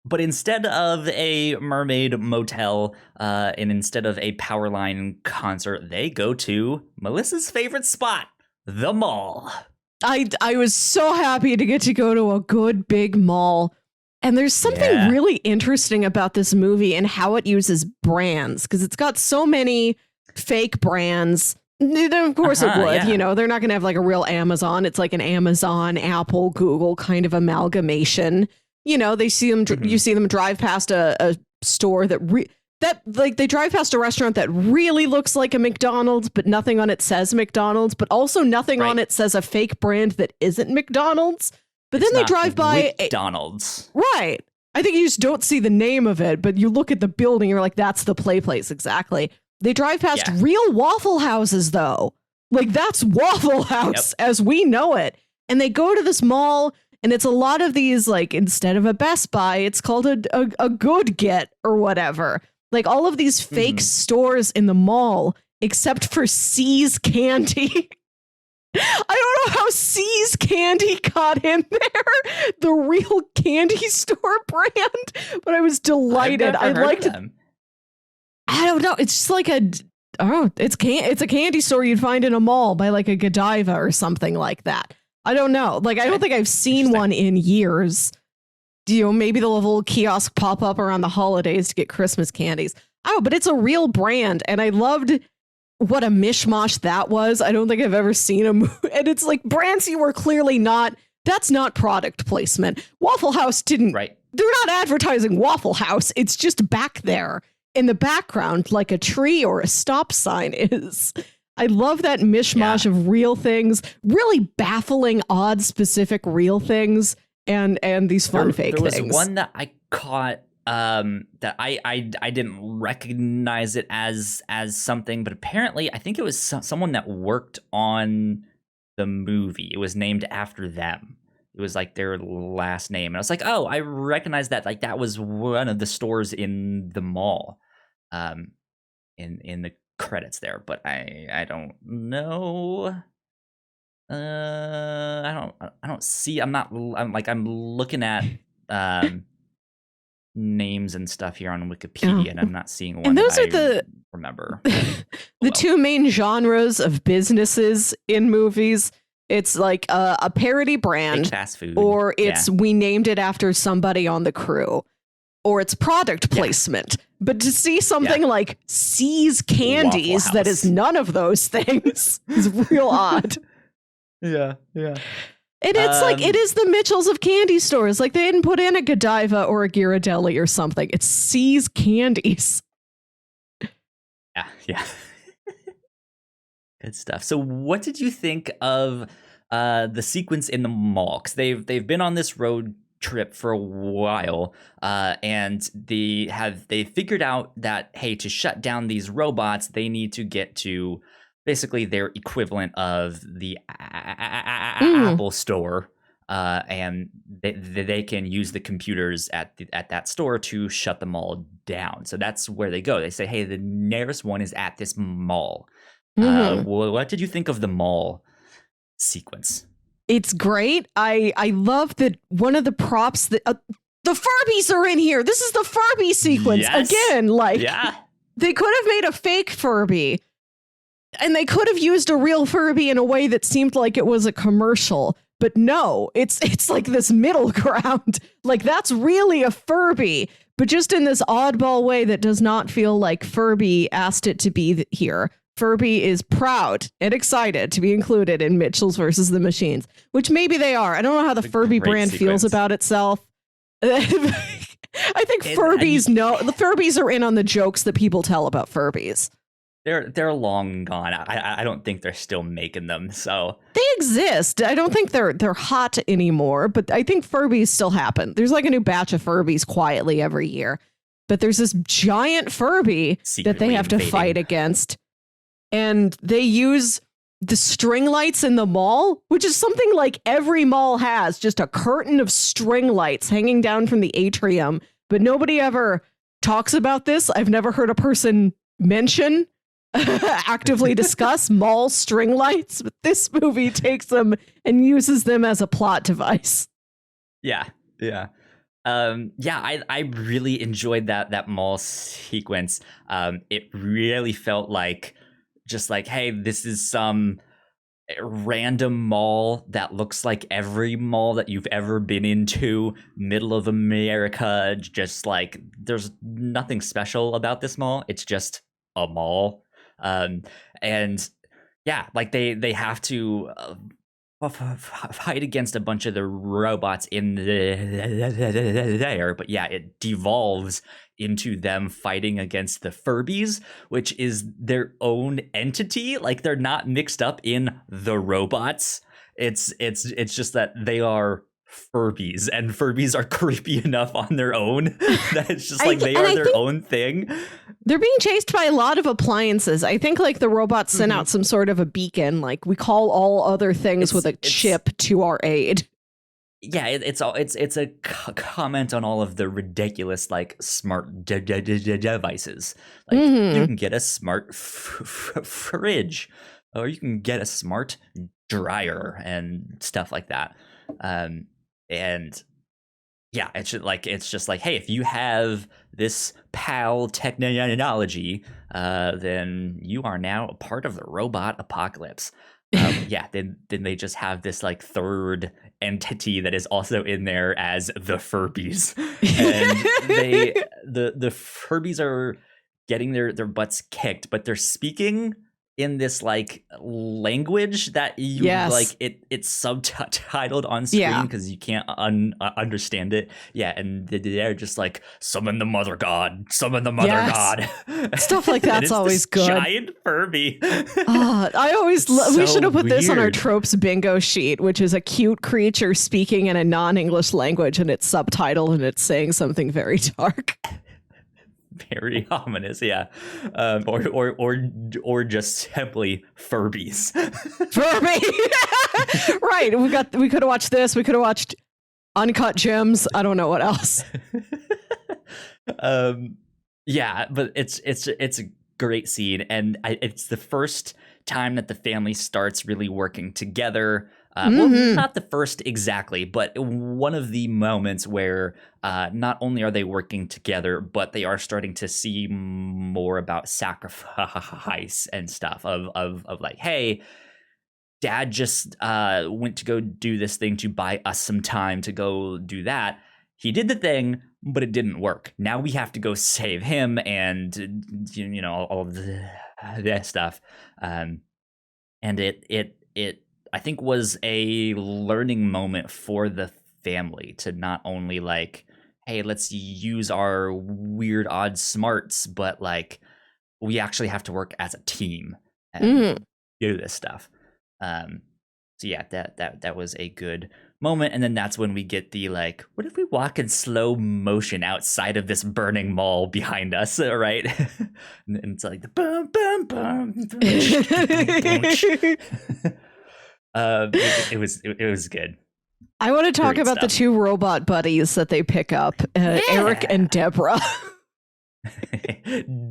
S1: But instead of a mermaid motel, and instead of a Powerline concert, they go to Melissa's favorite spot, the mall. I
S2: was so happy to get to go to a good big mall. And there's something really interesting about this movie and how it uses brands, because it's got so many fake brands. Of course it would, you know, they're not going to have like a real Amazon. It's like an Amazon, Apple, Google kind of amalgamation. You know, they see them, you see them drive past a store that they drive past a restaurant that really looks like a McDonald's, but nothing on it says McDonald's, but also nothing on it says a fake brand that isn't McDonald's. But then they drive by
S1: McDonald's.
S2: Right. I think you just don't see the name of it, but you look at the building, you're like, that's the play place. Exactly. They drive past real Waffle Houses, though. Like, that's Waffle House as we know it. And they go to this mall. And it's a lot of these, like, instead of a Best Buy, it's called a Good Get or whatever. Like, all of these fake stores in the mall, except for C's Candy. I don't know how C's Candy got in there, the real candy store brand, but I was delighted. I liked it. I don't know. It's just like it's a candy store you'd find in a mall by like a Godiva or something like that. I don't know. Like, I don't think I've seen one in years. You know, maybe they'll have a little kiosk pop up around the holidays to get Christmas candies. Oh, but it's a real brand. And I loved what a mishmash that was. I don't think I've ever seen a movie. And it's like brands you were clearly not. That's not product placement. Waffle House didn't.
S1: Right.
S2: They're not advertising Waffle House. It's just back there in the background like a tree or a stop sign is. I love that mishmash of real things, really baffling, odd, specific real things, and these fun fake things.
S1: There was one that I caught that I didn't recognize it as something, but apparently I think it was someone that worked on the movie. It was named after them. It was like their last name, and I was like, oh, I recognize that. Like, that was one of the stores in the mall, in the credits there, but I don't know. I don't see. I'm looking at names and stuff here on Wikipedia, and I'm not seeing one.
S2: And those
S1: that
S2: are
S1: I remember.
S2: the two main genres of businesses in movies. It's like a parody brand,
S1: fast food,
S2: or it's we named it after somebody on the crew, or it's product placement. But to see something like C's Candies that is none of those things is real odd.
S1: Yeah.
S2: And it's like, it is the Mitchells of candy stores. Like, they didn't put in a Godiva or a Ghirardelli or something. It's C's Candies.
S1: Yeah. Good stuff. So what did you think of the sequence in the mall? Because they've been on this road trip for a while, and they figured out that, hey, to shut down these robots, they need to get to basically their equivalent of the Apple store, and they can use the computers at that store to shut them all down. So that's where they go. They say, hey, the nearest one is at this mall. What did you think of the mall sequence?
S2: It's great. I love that one of the props that the Furbies are in here. This is the Furby sequence again. Like, they could have made a fake Furby, and they could have used a real Furby in a way that seemed like it was a commercial. But no, it's like this middle ground. Like, that's really a Furby, but just in this oddball way that does not feel like Furby asked it to be here. Furby is proud and excited to be included in Mitchell's versus the Machines, which maybe they are. I don't know how the Furby brand feels about itself. I think the Furbies are in on the jokes that people tell about Furbies.
S1: They're long gone. I don't think they're still making them. So
S2: they exist. I don't think they're hot anymore, but I think Furbies still happen. There's like a new batch of Furbies quietly every year, but there's this giant Furby that they have to fight against. And they use the string lights in the mall, which is something like every mall has, just a curtain of string lights hanging down from the atrium. But nobody ever talks about this. I've never heard a person mention, actively discuss mall string lights. But this movie takes them and uses them as a plot device.
S1: Yeah. I really enjoyed that mall sequence. It really felt like, just like, hey, this is some random mall that looks like every mall that you've ever been into, middle of America. Just like, there's nothing special about this mall. It's just a mall. And yeah, like they have to fight against a bunch of the robots in there. But yeah, it devolves into them fighting against the Furbies, which is their own entity. Like, they're not mixed up in the robots. It's just that they are Furbies, and Furbies are creepy enough on their own that it's just like they are their own thing.
S2: They're being chased by a lot of appliances. I think like the robots sent out some sort of a beacon, like, we call all other things with a chip to our aid.
S1: Yeah, it's a comment on all of the ridiculous, like, smart devices. Like, you can get a smart fridge, or you can get a smart dryer and stuff like that. And yeah, it's just like, hey, if you have this PAL technology, then you are now a part of the robot apocalypse. Then they just have this like third entity that is also in there as the Furbies, and the Furbies are getting their butts kicked, but they're speaking in this like language that you like it's subtitled on screen because you can't understand it. Yeah, and they're just like, summon the mother god, summon the mother god.
S2: Stuff like that's always good.
S1: Giant Furby.
S2: I always we should have put this on our tropes bingo sheet, which is a cute creature speaking in a non-English language, and it's subtitled and it's saying something very dark.
S1: Very ominous, yeah. Or just simply Furbies.
S2: Furby. Right. We could have watched this. We could have watched Uncut Gems. I don't know what else.
S1: Yeah, but it's great scene, and it's the first time that the family starts really working together. Well, not the first exactly, but one of the moments where not only are they working together, but they are starting to see more about sacrifice and stuff of like, hey, dad just went to go do this thing to buy us some time to go do that. He did the thing, but it didn't work. Now we have to go save him and, all of that stuff. And it I think was a learning moment for the family to not only like, hey, let's use our weird odd smarts, but like we actually have to work as a team and do this stuff. So yeah, that was a good moment. And then that's when we get the like, what if we walk in slow motion outside of this burning mall behind us, right? And it's like the boom boom boom. It was good.
S2: I want to talk
S1: Great
S2: about the
S1: stuff.
S2: 2 robot buddies that they pick up, Eric and Deborah.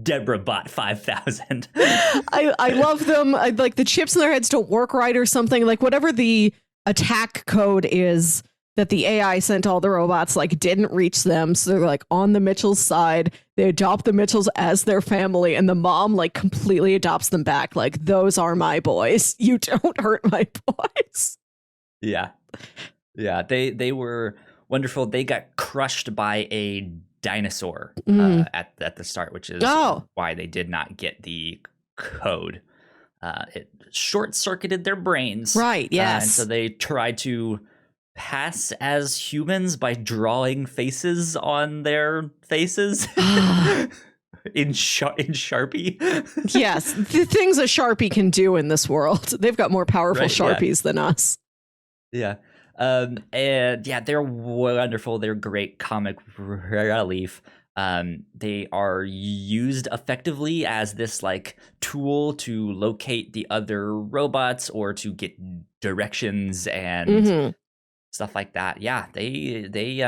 S1: Deborah bought 5,000.
S2: I love them. Like the chips in their heads don't work right or something. Like whatever the attack code is that the AI sent all the robots like didn't reach them. So they're like on the Mitchells' side. They adopt the Mitchells as their family, and the mom like completely adopts them back. Like, those are my boys. You don't hurt my boys.
S1: Yeah. They were wonderful. They got crushed by a dinosaur at the start, which is why they did not get the code. It short-circuited their brains.
S2: Right, yes.
S1: And so they tried to pass as humans by drawing faces on their faces in Sharpie.
S2: Yes, the things a Sharpie can do in this world. They've got more powerful Sharpies than us.
S1: Yeah. And yeah, they're wonderful. They're great comic relief. They are used effectively as this like tool to locate the other robots or to get directions and stuff like that. Yeah, they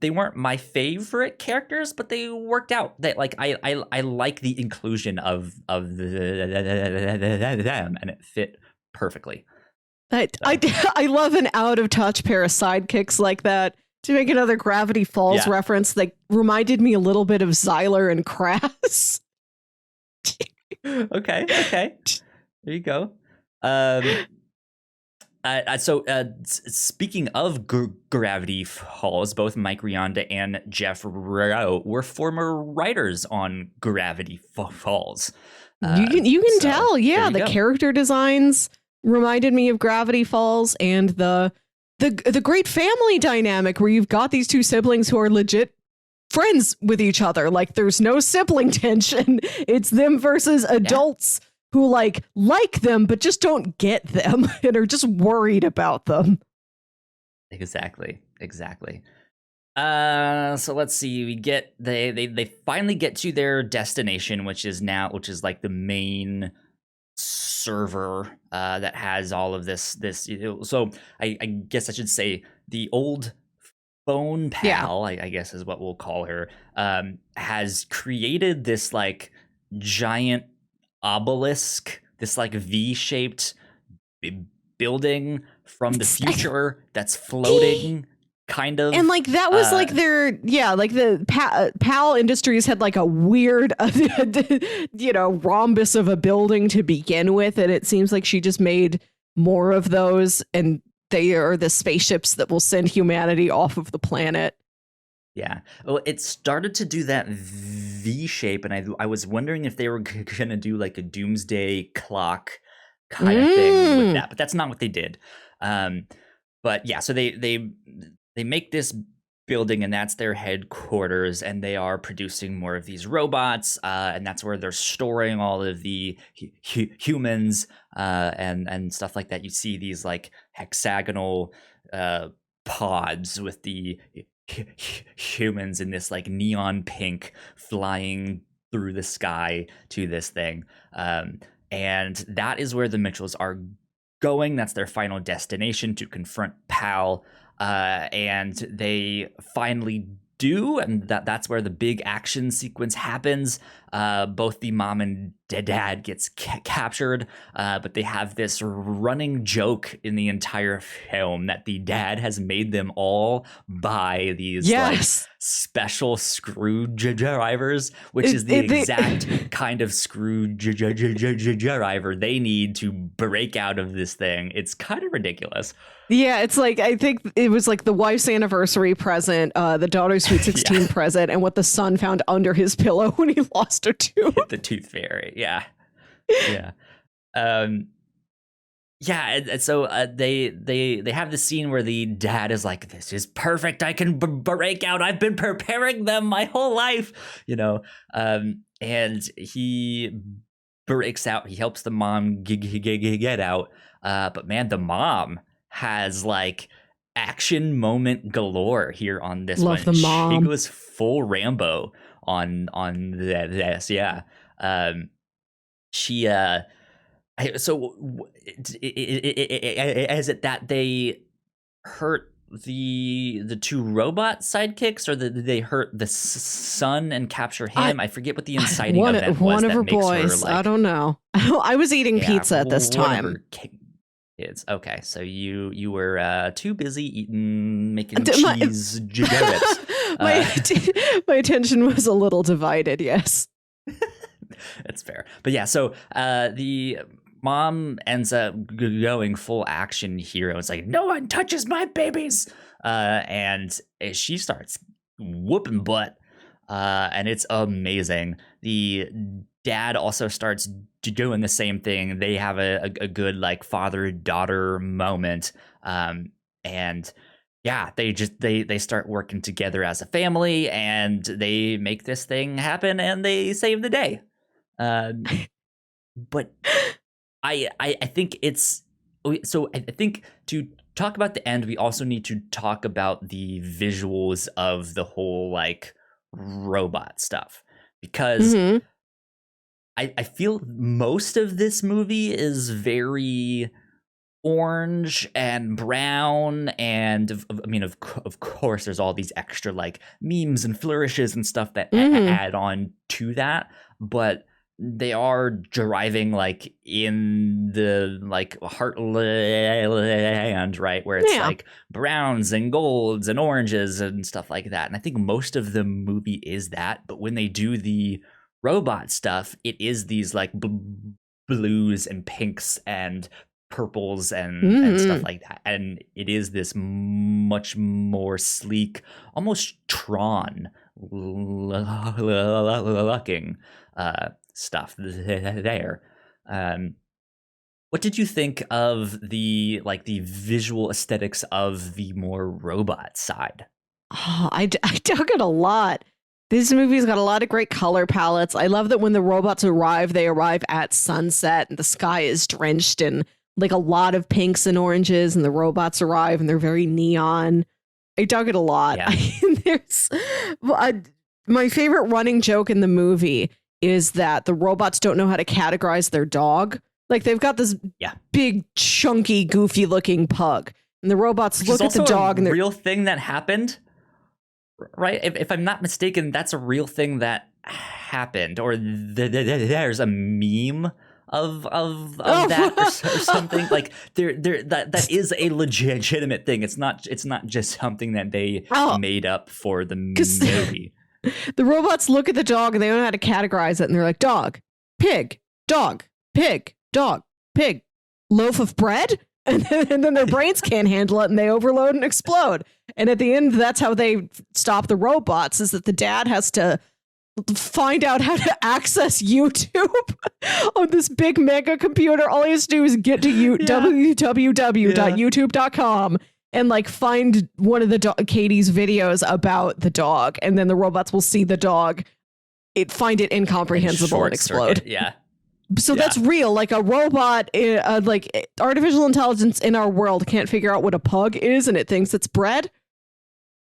S1: weren't my favorite characters, but they worked out. That like I like the inclusion of them, and it fit perfectly.
S2: I love an out of touch pair of sidekicks like that. To make another Gravity Falls reference, that reminded me a little bit of Xyler and Crass.
S1: Okay. There you go. Speaking of Gravity Falls, both Mike Rionda and Jeff Rowe were former writers on Gravity Falls.
S2: You can tell, the character designs reminded me of Gravity Falls, and the great family dynamic where you've got these 2 siblings who are legit friends with each other. Like, there's no sibling tension. It's them versus adults who like them, but just don't get them and are just worried about them.
S1: Exactly. So let's see. We get they finally get to their destination, which is like the main server that has all of this. So I guess I should say the old phone pal, I guess is what we'll call her, has created this like giant obelisk, this like V-shaped building from the future that's floating. Kind of.
S2: And like that was like their like the PAL Industries had like a weird rhombus of a building to begin with, and it seems like she just made more of those, and they are the spaceships that will send humanity off of the planet.
S1: Yeah. Well, it started to do that V shape, and I was wondering if they were gonna do like a doomsday clock kind of thing with that, but that's not what they did. But yeah, so they make this building, and that's their headquarters, and they are producing more of these robots, and that's where they're storing all of the humans and stuff like that. You see these like hexagonal pods with the humans in this like neon pink flying through the sky to this thing, and that is where the Mitchells are going. That's their final destination, to confront PAL. And they finally do, and that's where the big action sequence happens. both the mom and dad gets captured, but they have this running joke in the entire film that the dad has made them all buy these like special screwdrivers, which is the exact kind of screwdriver they need to break out of this thing. It's kind of ridiculous.
S2: Yeah, it's like, I think it was like the wife's anniversary present, the daughter's sweet 16 present, and what the son found under his pillow when he lost a tooth.
S1: The tooth fairy, yeah. And so they have this scene where the dad is like, this is perfect, I can break out, I've been preparing them my whole life, and he breaks out, he helps the mom get out, but man, the mom has like action moment galore here on this one.
S2: The mom.
S1: She goes full Rambo on this. She so is it that they hurt the two robot sidekicks, or did they hurt the son and capture him? I forget what the inciting event was.
S2: One of her boys. I don't know. I was eating pizza at this time.
S1: Kids. Okay, so you were too busy making cheese gibbets.
S2: My attention was a little divided. Yes,
S1: that's fair. But yeah, so the mom ends up going full action hero. It's like, no one touches my babies, and she starts whooping butt, and it's amazing. The dad also starts doing the same thing. They have a good like father-daughter moment, and yeah, they start working together as a family, and they make this thing happen, and they save the day. But I think it's so. I think to talk about the end, we also need to talk about the visuals of the whole like robot stuff, because I feel most of this movie is very orange and brown, and I mean, of course, there's all these extra like memes and flourishes and stuff that add on to that, but they are driving like in the like heartland, right, where it's like browns and golds and oranges and stuff like that. And I think most of the movie is that, but when they do the robot stuff, it is these like blues and pinks and purples and stuff like that, and it is this much more sleek, almost Tron looking stuff there. What did you think of the visual aesthetics of the more robot side?
S2: I dug it a lot. This movie's got a lot of great color palettes. I love that when the robots arrive, they arrive at sunset and the sky is drenched in like a lot of pinks and oranges, and the robots arrive and they're very neon. I dug it a lot.
S1: Yeah.
S2: There's my favorite running joke in the movie is that the robots don't know how to categorize their dog. Like they've got this big, chunky, goofy looking pug, and the robots look at the dog and they're
S1: real thing that happened. Right, if I'm not mistaken, that's a real thing that happened, or there's a meme of that or something. Like that is a legitimate thing. It's not just something that they made up for the movie.
S2: The robots look at the dog and they don't know how to categorize it, and they're like, dog, pig, dog, pig, dog, pig, loaf of bread. And then their brains can't handle it and they overload and explode. And at the end, that's how they stop the robots, is that the dad has to find out how to access YouTube on this big mega computer. All he has to do is get to www.youtube.com and like find one of the Katie's videos about the dog. And then the robots will see the dog, find it incomprehensible and explode.
S1: Circuit. Yeah.
S2: So that's real. Like a robot, like artificial intelligence in our world can't figure out what a pug is, and it thinks it's bread.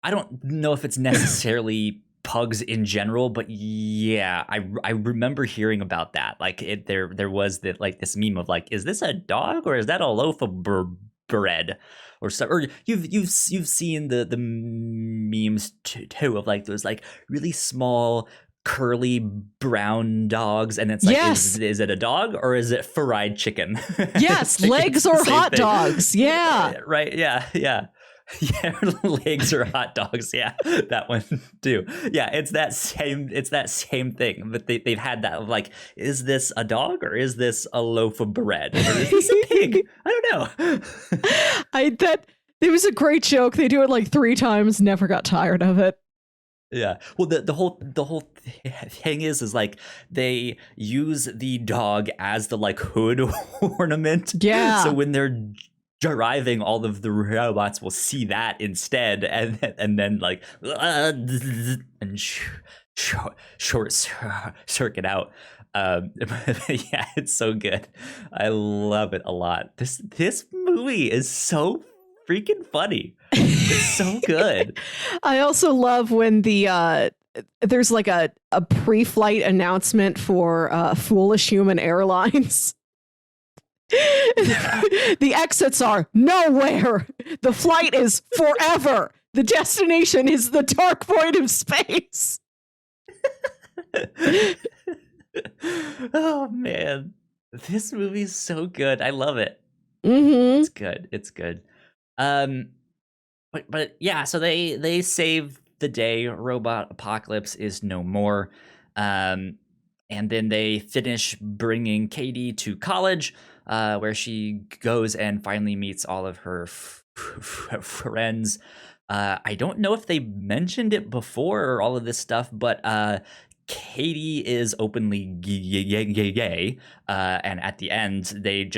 S1: I don't know if it's necessarily pugs in general, but yeah, I remember hearing about that. Like there was this meme of like, is this a dog or is that a loaf of bread or so? Or you've seen the memes too of like those like really small curly brown dogs, and it's like,
S2: Yes.
S1: is it a dog or is it fried chicken?
S2: Yes,
S1: It's like,
S2: legs
S1: it's the
S2: or
S1: same
S2: hot
S1: thing.
S2: dogs. Yeah.
S1: Right. Yeah. Yeah. Yeah, legs or hot dogs. Yeah, that one too. Yeah, it's that same thing. But they've had that of like, is this a dog or is this a loaf of bread or is this a pig? I don't know.
S2: It was a great joke. They do it like 3 times, never got tired of it.
S1: Yeah. Well, the whole thing is like they use the dog as the like hood ornament.
S2: Yeah.
S1: So when they're driving, all of the robots will see that instead, and then like and short circuit out. Yeah, it's so good. I love it a lot. This movie is so freaking funny. It's so good.
S2: I also love when there's like a pre-flight announcement for Foolish Human Airlines. The exits are nowhere. The flight is forever. The destination is the dark void of space.
S1: Oh man, this movie is so good. I love it.
S2: Mm-hmm.
S1: It's good. It's good. But yeah, so they save the day. Robot apocalypse is no more. And then they finish bringing Katie to college, where she goes and finally meets all of her friends. I don't know if they mentioned it before or all of this stuff, but Katie is openly gay, and at the end they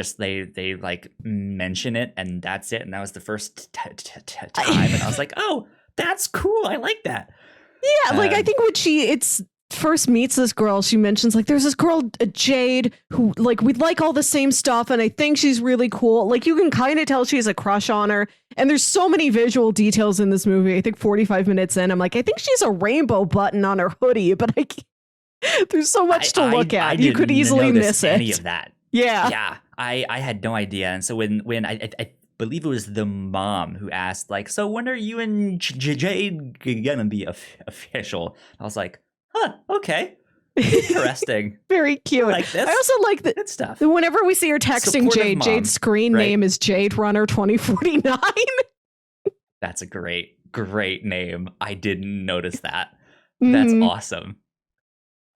S1: like mention it, and that's it. And that was the first time, and I was like, oh, that's cool. I like that.
S2: Yeah, like I think when it's first meets this girl, she mentions like there's this girl Jade who like we like all the same stuff, and I think she's really cool. Like you can kind of tell she has a crush on her, and there's so many visual details in this movie. I think 45 minutes in, I'm like, I think she's a rainbow button on her hoodie, but there's so much to look at. You could easily miss it.
S1: Any of that?
S2: Yeah,
S1: yeah. I had no idea, and so when I believe it was the mom who asked like, so when are you and Jade gonna be official? I was like, huh, okay. Interesting.
S2: Very cute.
S1: I like this.
S2: I also like that
S1: good stuff.
S2: Whenever we see her texting
S1: Supportive
S2: Jade,
S1: mom,
S2: Jade's screen
S1: right?
S2: name is Jade Runner 2049.
S1: That's a great name. I didn't notice that. That's awesome.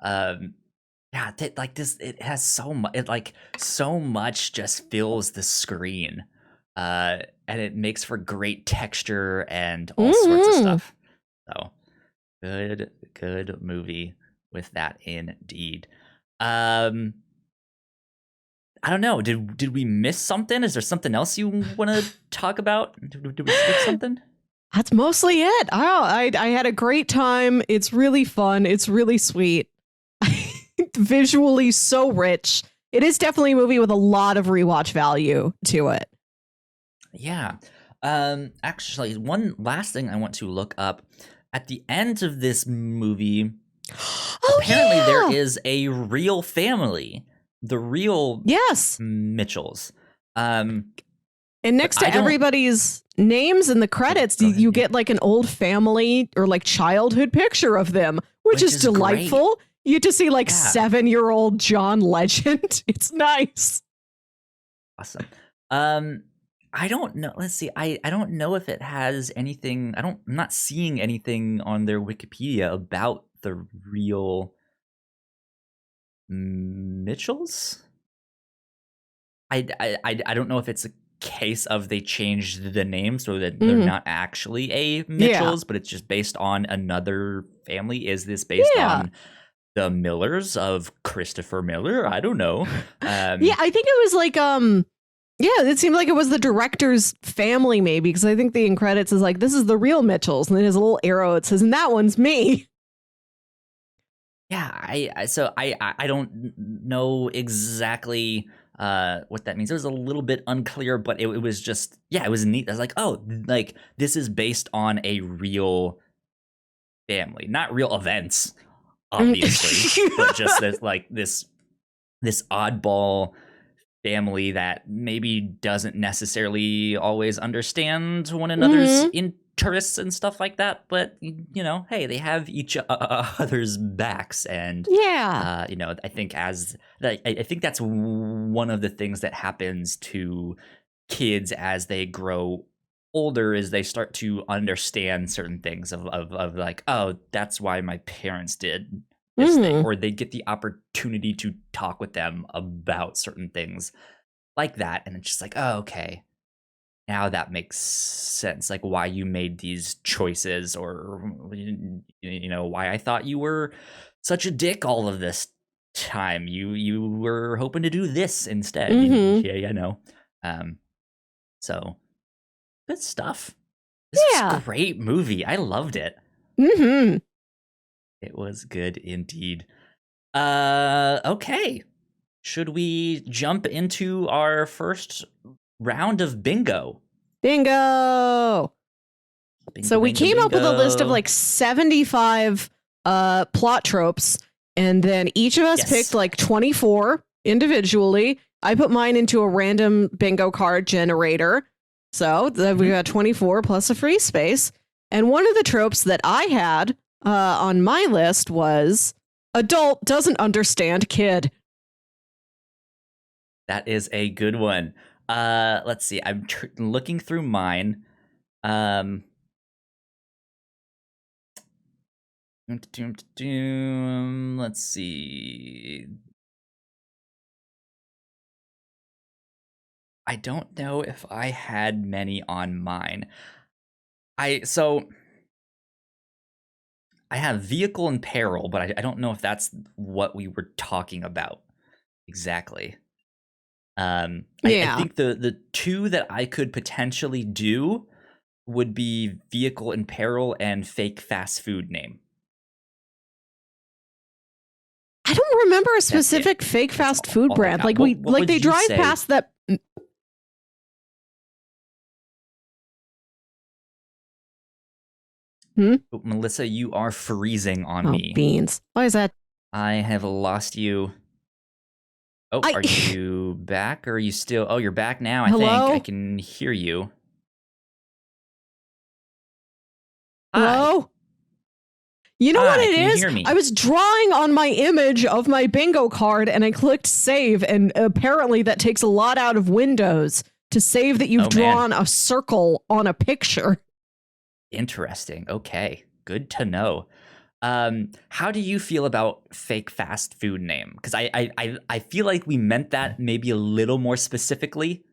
S1: Yeah, like this, it has so much. It like so much just fills the screen, and it makes for great texture and all sorts of stuff. So good movie with that indeed. I don't know. Did we miss something? Is there something else you want to talk about? Did we skip something?
S2: That's mostly it. I had a great time. It's really fun. It's really sweet. Visually so rich. It is definitely a movie with a lot of rewatch value to it.
S1: Yeah. Actually, one last thing I want to look up. At the end of this movie, apparently there is a real family. The real Mitchells. And
S2: next to everybody's names in the credits, you get like an old family or like childhood picture of them, which is delightful. Great. You get to see like 7-year-old John Legend. It's nice.
S1: Awesome. I don't know. Let's see. I don't know if it has anything. I'm not seeing anything on their Wikipedia about the real Mitchells. I don't know if it's a case of they changed the name so that they're not actually a Mitchells, but it's just based on another family. Is this based on the Millers of Christopher Miller? I don't know.
S2: Yeah, I think it was like it seemed like it was the director's family, maybe, because I think the end credits is like, this is the real Mitchells, and then there's a little arrow that says, and that one's me.
S1: Yeah, I don't know exactly what that means. It was a little bit unclear, but it was just, it was neat. I was like, oh, like this is based on a real family, not real events, obviously, but just this oddball family that maybe doesn't necessarily always understand one another's tourists and stuff like that, but hey, they have each other's backs, and
S2: Yeah.
S1: I think I think that's one of the things that happens to kids as they grow older is they start to understand certain things of like, oh, that's why my parents did this thing, or they get the opportunity to talk with them about certain things like that, and it's just like, oh, okay, now that makes sense, like why you made these choices, or why I thought you were such a dick all of this time. You were hoping to do this instead. Yeah, I know. So good stuff. This was a great movie. I loved it. It was good indeed. Okay. Should we jump into our first round of bingo?
S2: Bingo. So we came up with a list of like 75 plot tropes, and then each of us picked like 24 individually. I put mine into a random bingo card generator. So we got 24 plus a free space. And one of the tropes that I had on my list was adult doesn't understand kid.
S1: That is a good one. Let's see. I'm looking through mine. Let's see. I don't know if I had many on mine. I have vehicle and peril, but I don't know if that's what we were talking about exactly. I think the two that I could potentially do would be vehicle and peril and fake fast food name.
S2: I don't remember a specific fake fast food brand. Like they drive past that.
S1: Oh, Melissa, you are freezing on me.
S2: Beans. Why is that?
S1: I have lost you. Oh, are you back, or are you still? Oh, you're back now. I think I can hear you.
S2: Hello? You know what it is?
S1: Hear me?
S2: I was drawing on my image of my bingo card and I clicked save, and apparently that takes a lot out of Windows to save that you've drawn a circle on a picture.
S1: Interesting. Okay. Good to know. How do you feel about fake fast food name? Because I feel like we meant that maybe a little more specifically.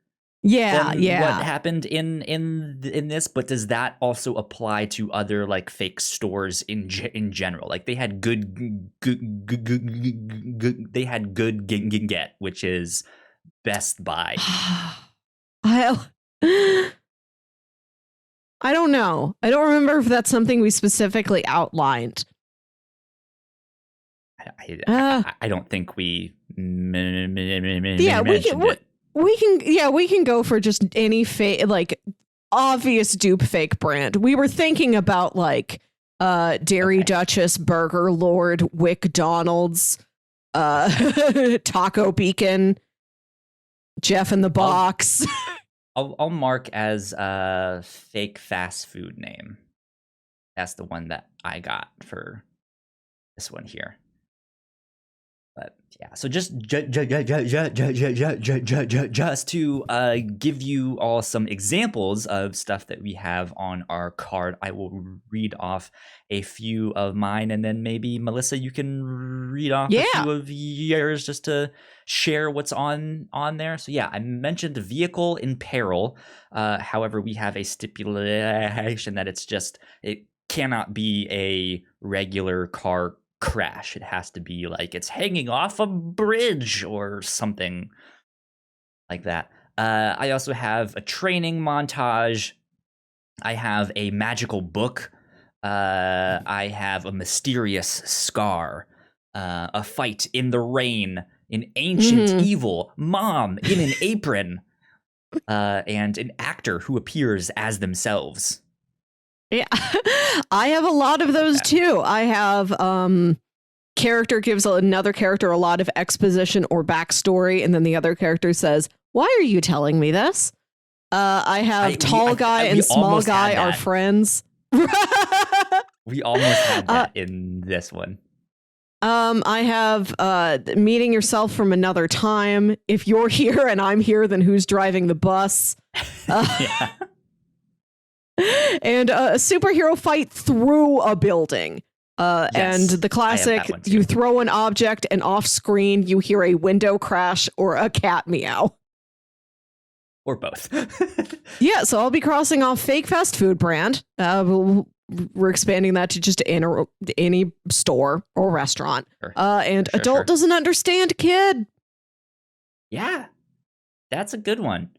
S2: Yeah.
S1: What happened in this, but does that also apply to other like fake stores in general? Like they had good they had good get, which is Best Buy.
S2: I don't know. I don't remember if that's something we specifically outlined.
S1: I don't think we mentioned it.
S2: We can go for just any fake, like obvious dupe fake brand. We were thinking about like Dairy Duchess, Burger Lord, WickDonald's, Taco Beacon, Jeff in the Box.
S1: I'll mark as a fake fast food name. That's the one that I got for this one here. But yeah, so just to give you all some examples of stuff that we have on our card, I will read off a few of mine, and then maybe Melissa, you can read off a few of yours just to share what's on there. So yeah, I mentioned vehicle in peril. However, we have a stipulation that it cannot be a regular car crash. It has to be like it's hanging off a bridge or something like that. I also have a training montage. I have a magical book. I have a mysterious scar. A fight in the rain. An ancient evil mom in an apron. And an actor who appears as themselves.
S2: Yeah, I have a lot of those too. I have character gives another character a lot of exposition or backstory, and then the other character says, "Why are you telling me this?" I have tall guy and
S1: we
S2: small
S1: almost
S2: guy
S1: had
S2: are
S1: that.
S2: friends.
S1: We almost had that in this one.
S2: I have meeting yourself from another time. If you're here and I'm here, then who's driving the bus?
S1: Yeah.
S2: And a superhero fight through a building.
S1: Yes,
S2: and the
S1: I have
S2: classic,
S1: that one too.
S2: you throw an object and off screen you hear a window crash or a cat meow.
S1: Or both.
S2: Yeah, so I'll be crossing off fake fast food brand. We're expanding that to just any store or restaurant.
S1: Sure.
S2: And
S1: Sure,
S2: adult doesn't understand kid.
S1: Yeah, that's a good one.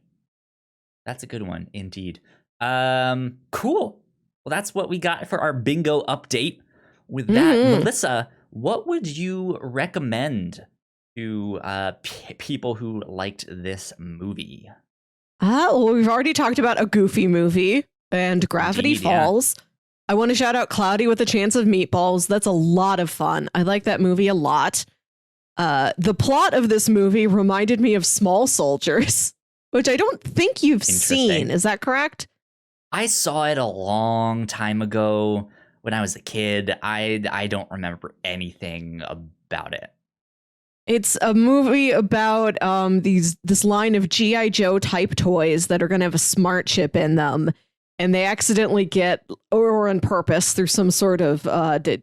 S1: That's a good one, indeed. Cool. Well, that's what we got for our bingo update. With that, Melissa, what would you recommend to people who liked this movie?
S2: Well, we've already talked about a Goofy movie and Gravity
S1: Indeed, yeah.
S2: Falls. I want to shout out Cloudy with a Chance of Meatballs. That's a lot of fun. I like that movie a lot. The plot of this movie reminded me of Small Soldiers, which I don't think you've seen. Is that correct?
S1: I saw it a long time ago when I was a kid. I don't remember anything about it.
S2: It's a movie about this line of G.I. Joe type toys that are going to have a smart chip in them. And they accidentally get, or on purpose, through some sort of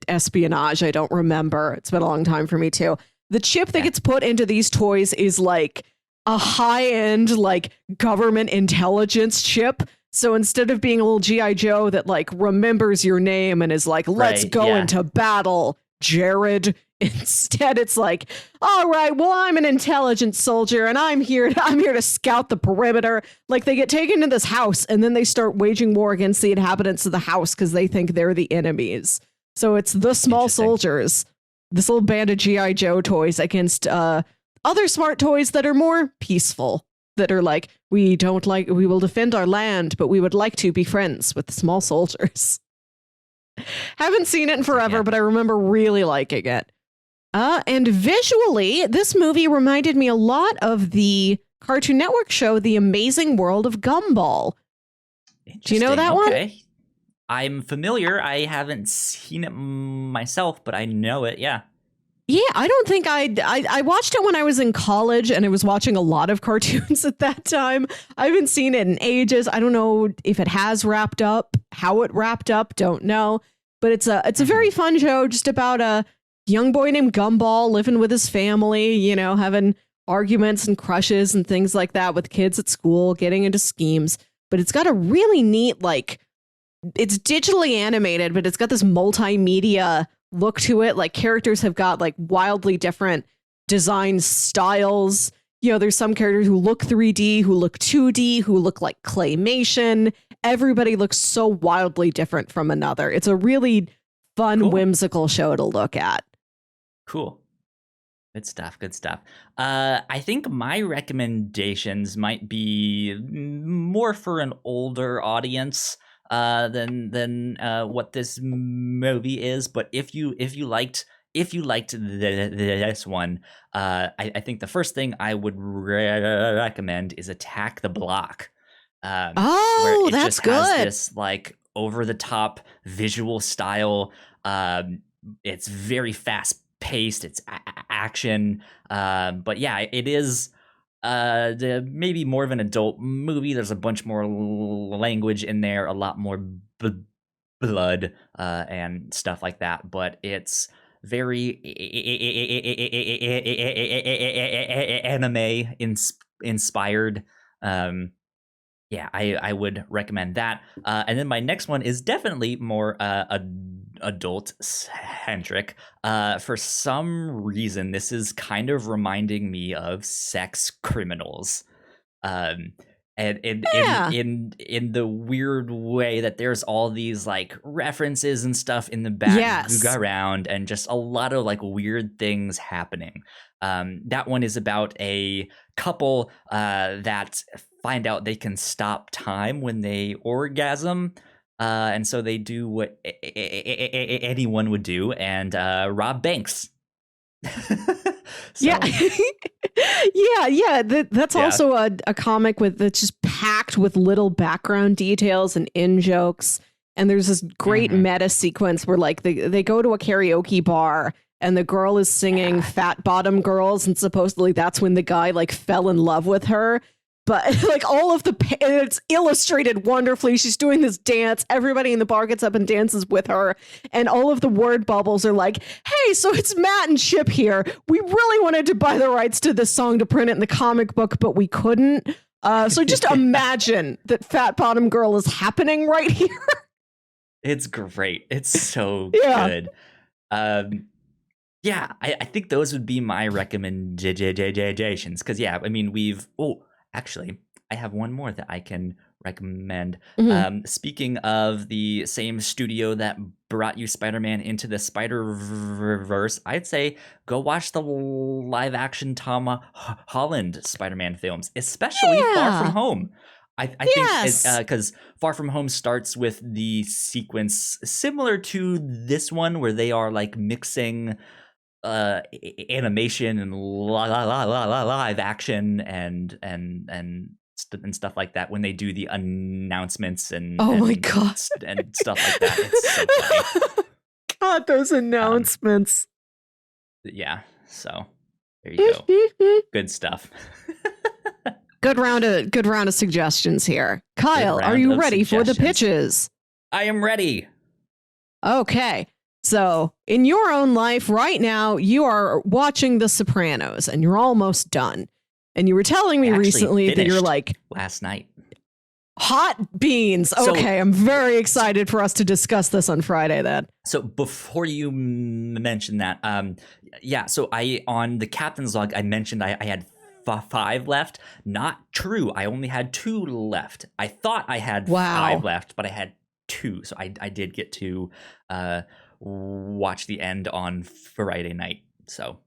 S2: espionage. I don't remember. It's been a long time for me, too. The chip that gets put into these toys is like a high-end, like, government intelligence chip. So instead of being a little G.I. Joe that, like, remembers your name and is like, let's go into battle, Jared. Instead, it's like, all right, well, I'm an intelligence soldier and I'm here to scout the perimeter. Like, they get taken to this house and then they start waging war against the inhabitants of the house because they think they're the enemies. So it's the Small Soldiers, this little band of G.I. Joe toys against other smart toys that are more peaceful, that are like, we will defend our land, but we would like to be friends with the Small Soldiers. Haven't seen it in forever, but I remember really liking it. And visually, this movie reminded me a lot of the Cartoon Network show, The Amazing World of Gumball. Do you know that one?
S1: I'm familiar. I haven't seen it myself, but I know it. Yeah.
S2: Yeah, I don't think I watched it when I was in college, and I was watching a lot of cartoons at that time. I haven't seen it in ages. I don't know if it has wrapped up, how it wrapped up, don't know. But it's a very fun show, just about a young boy named Gumball living with his family, you know, having arguments and crushes and things like that with kids at school, getting into schemes. But it's got a really neat, like, it's digitally animated, but it's got this multimedia look to it. Like, characters have got like wildly different design styles. You know, there's some characters who look 3D, who look 2D, who look like claymation. Everybody looks so wildly different from another. It's a really fun, whimsical show to look at.
S1: Cool. Good stuff. Good stuff. I think my recommendations might be more for an older audience than what this movie is. But if you liked this one, I think the first thing I would recommend is Attack the Block.
S2: Oh, that's good.
S1: Has this like over the top visual style. It's very fast paced. It's action. But yeah, it is maybe more of an adult movie. There's a bunch more language in there, a lot more blood and stuff like that. But it's very anime inspired. Yeah, I would recommend that. And then my next one is definitely more adult-centric. For some reason, this is kind of reminding me of Sex Criminals. And in the weird way that there's all these like references and stuff in the background and just a lot of like weird things happening. That one is about a couple that find out they can stop time when they orgasm. And so they do what anyone would do and rob banks.
S2: Yeah. That's also a comic that's just packed with little background details and in jokes. And there's this great meta sequence where like they go to a karaoke bar and the girl is singing Fat Bottom Girls, and supposedly that's when the guy like fell in love with her. But like all of it's illustrated wonderfully. She's doing this dance. Everybody in the bar gets up and dances with her. And all of the word bubbles are like, hey, so it's Matt and Chip here. We really wanted to buy the rights to this song to print it in the comic book, but we couldn't. So just imagine that Fat Bottom Girl is happening right here.
S1: It's great. It's so good. I think those would be my recommendations. Because, I mean, actually, I have one more that I can recommend. Speaking of the same studio that brought you Spider-Man Into the Spider-Verse, I'd say go watch the live-action Tom Holland Spider-Man films, especially Far From Home. I think because Far From Home starts with the sequence similar to this one where they are like mixing animation and live action and stuff like that when they do the announcements and
S2: my god
S1: and stuff like that. It's so funny.
S2: God, those announcements.
S1: So there you go. Good stuff.
S2: Good round of suggestions here. Kyle, are you ready for the pitches?
S1: I am ready.
S2: Okay. So, in your own life right now, you are watching The Sopranos and you're almost done. And you were telling me recently that you're like
S1: last night.
S2: Hot beans. Okay, I'm very excited for us to discuss this on Friday then.
S1: So before you mention that, so I on the captain's log I mentioned I had 5 left. Not true. I only had 2 left. I thought I had 5 left, but I had 2. So I did get to watch the end on Friday night. So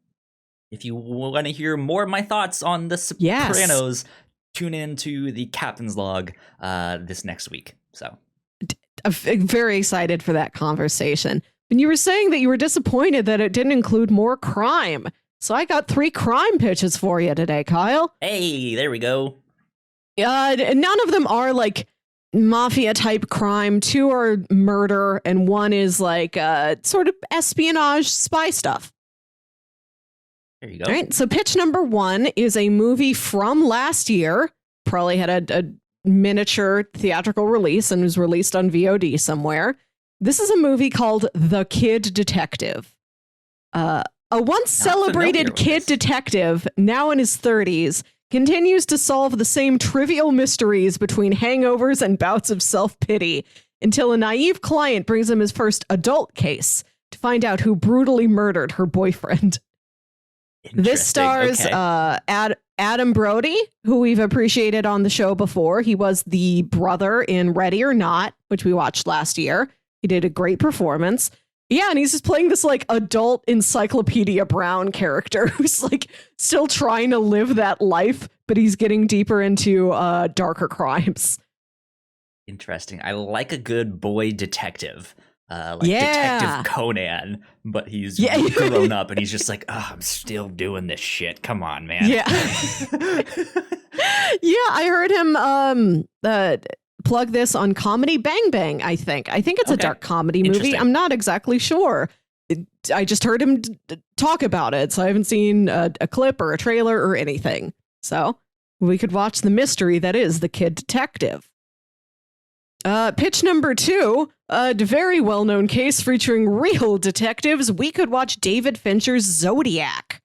S1: if you want to hear more of my thoughts on The Sopranos, tune in to the captain's log this next week. So
S2: I'm very excited for that conversation. And you were saying that you were disappointed that it didn't include more crime. So I got 3 crime pitches for you today, Kyle.
S1: Hey, there we go.
S2: None of them are like mafia type crime. 2 are murder, and 1 is like sort of espionage spy stuff.
S1: There you go.
S2: All right. So pitch number 1 is a movie from last year. Probably had a miniature theatrical release and was released on VOD somewhere. This is a movie called The Kid Detective. A once celebrated kid detective, now in his 30s, continues to solve the same trivial mysteries between hangovers and bouts of self-pity until a naive client brings him his first adult case to find out who brutally murdered her boyfriend. This stars Adam Brody, who we've appreciated on the show before. He was the brother in Ready or Not, which we watched last year. He did a great performance. Yeah, and he's just playing this like adult Encyclopedia Brown character who's like still trying to live that life, but he's getting deeper into darker crimes.
S1: Interesting. I like a good boy detective. Detective Conan, but he's grown up and he's just like, I'm still doing this shit. Come on, man.
S2: Yeah. I heard him plug this on Comedy Bang Bang, I think. It's a dark comedy movie. I'm not exactly sure. I just heard him talk about it, so I haven't seen a clip or a trailer or anything. So we could watch the mystery that is The Kid Detective. Pitch number 2, a very well-known case featuring real detectives. We could watch David Fincher's Zodiac.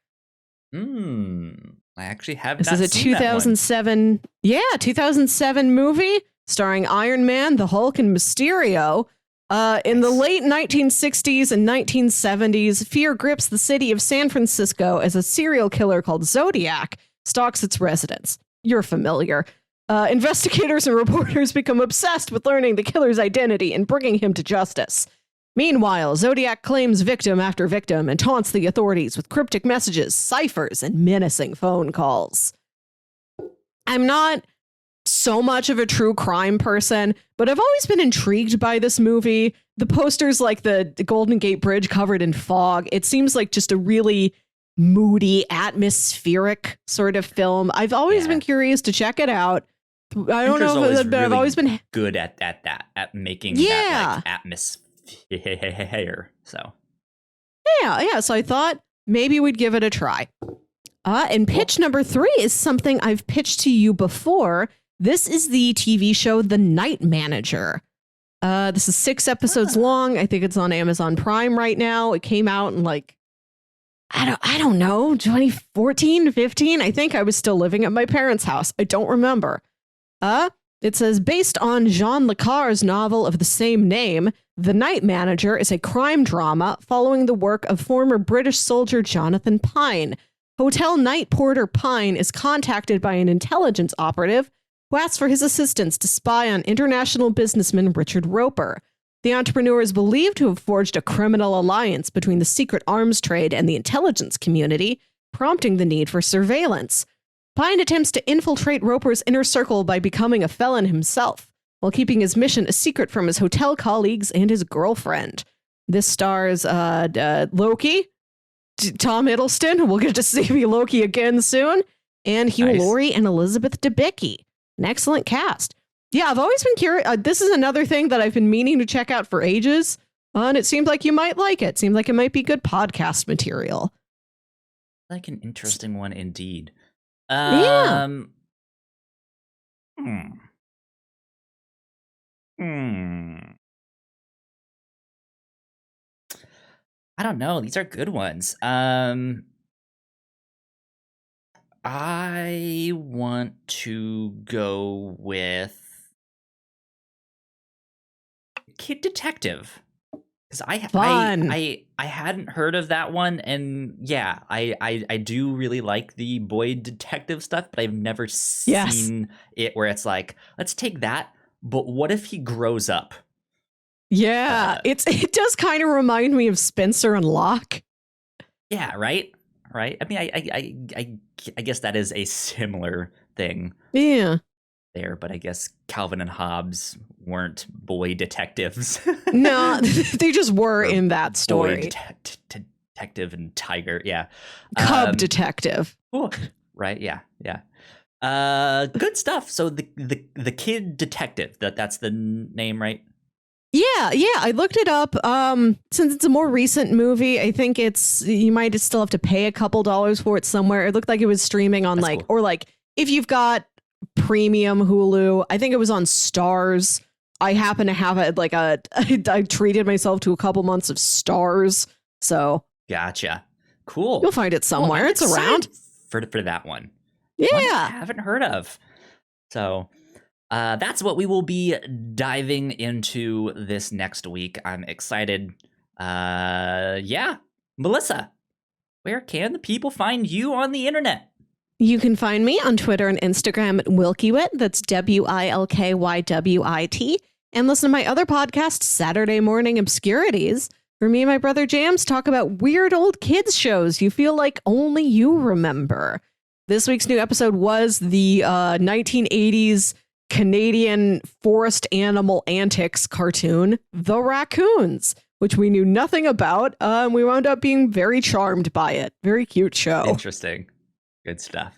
S1: I actually have
S2: this
S1: not
S2: is a
S1: seen
S2: 2007 2007 movie starring Iron Man, the Hulk, and Mysterio. In the late 1960s and 1970s, fear grips the city of San Francisco as a serial killer called Zodiac stalks its residents. You're familiar. Investigators and reporters become obsessed with learning the killer's identity and bringing him to justice. Meanwhile, Zodiac claims victim after victim and taunts the authorities with cryptic messages, ciphers, and menacing phone calls. I'm not so much of a true crime person, but I've always been intrigued by this movie. The poster's like the Golden Gate Bridge covered in fog. It seems like just a really moody, atmospheric sort of film. I've always been curious to check it out. I don't know if but I've always been
S1: good at that, at making that like atmosphere. So
S2: yeah. So I thought maybe we'd give it a try. And pitch number 3 is something I've pitched to you before. This is the TV show The Night Manager. This is 6 episodes long. I think it's on Amazon Prime right now. It came out in like, I don't know, 2014, 15. I think I was still living at my parents' house. I don't remember. It says, based on Jean Le Carre's novel of the same name, The Night Manager is a crime drama following the work of former British soldier Jonathan Pine. Hotel night porter Pine is contacted by an intelligence operative who asks for his assistance to spy on international businessman Richard Roper. The entrepreneur is believed to have forged a criminal alliance between the secret arms trade and the intelligence community, prompting the need for surveillance. Pine attempts to infiltrate Roper's inner circle by becoming a felon himself, while keeping his mission a secret from his hotel colleagues and his girlfriend. This stars Loki, Tom Hiddleston, we'll get to see Loki again soon, and Hugh Laurie and Elizabeth Debicki. An excellent cast. Yeah, I've always been curious. This is another thing that I've been meaning to check out for ages, and it seems like you might like it. Seems like it might be good podcast material.
S1: Like an interesting one indeed.
S2: Yeah.
S1: I don't know. These are good ones. I want to go with Kid Detective. Because I hadn't heard of that one, and yeah, I do really like the boy detective stuff, but I've never seen it where it's like, let's take that, but what if he grows up?
S2: Yeah, it does kind of remind me of Spencer and Locke.
S1: Yeah, right. I mean, I guess that is a similar thing.
S2: Yeah.
S1: There, but I guess Calvin and Hobbes weren't boy detectives.
S2: No, they just were in that story.
S1: Boy detective and tiger, yeah.
S2: Cub detective.
S1: Cool. Right, yeah. Good stuff. So the Kid Detective, that's the name, right?
S2: Yeah. I looked it up. Since it's a more recent movie, I think you might still have to pay a couple dollars for it somewhere. It looked like it was streaming on cool. Or if you've got premium Hulu, I think it was on Stars. I happen to have it I treated myself to a couple months of Stars. So
S1: gotcha. Cool.
S2: You'll find it somewhere. It's around
S1: for that one.
S2: Yeah.
S1: One I haven't heard of. So that's what we will be diving into this next week. I'm excited. Yeah. Melissa, where can the people find you on the internet?
S2: You can find me on Twitter and Instagram at Wilkywit. That's WILKYWIT. And listen to my other podcast, Saturday Morning Obscurities, where me and my brother Jams talk about weird old kids shows you feel like only you remember. This week's new episode was the 1980s Canadian forest animal antics cartoon, The Raccoons, which we knew nothing about. We wound up being very charmed by it. Very cute show.
S1: Interesting. Good stuff.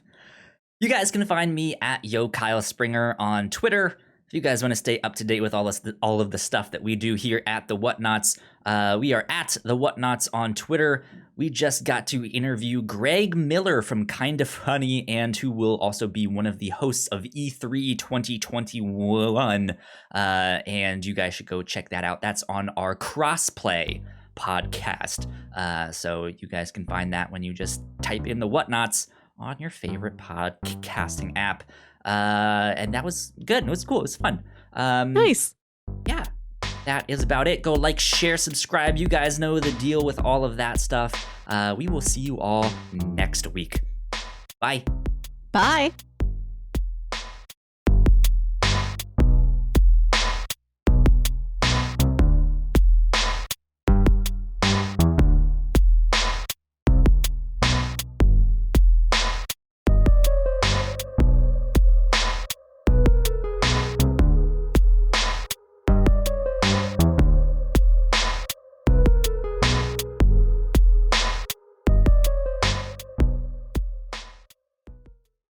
S1: You guys can find me at Yo Kyle Springer on Twitter. If you guys want to stay up to date with all of the stuff that we do here at the Whatnauts, we are at the Whatnauts on Twitter. We just got to interview Greg Miller from Kinda Funny, and who will also be one of the hosts of E3 2021. And you guys should go check that out. That's on our Crossplay podcast. So you guys can find that when you just type in the Whatnauts on your favorite podcasting app. And that was good. It was cool. It was fun.
S2: Nice.
S1: Yeah, that is about it. Go like, share, subscribe. You guys know the deal with all of that stuff. We will see you all next week. Bye.
S2: Bye.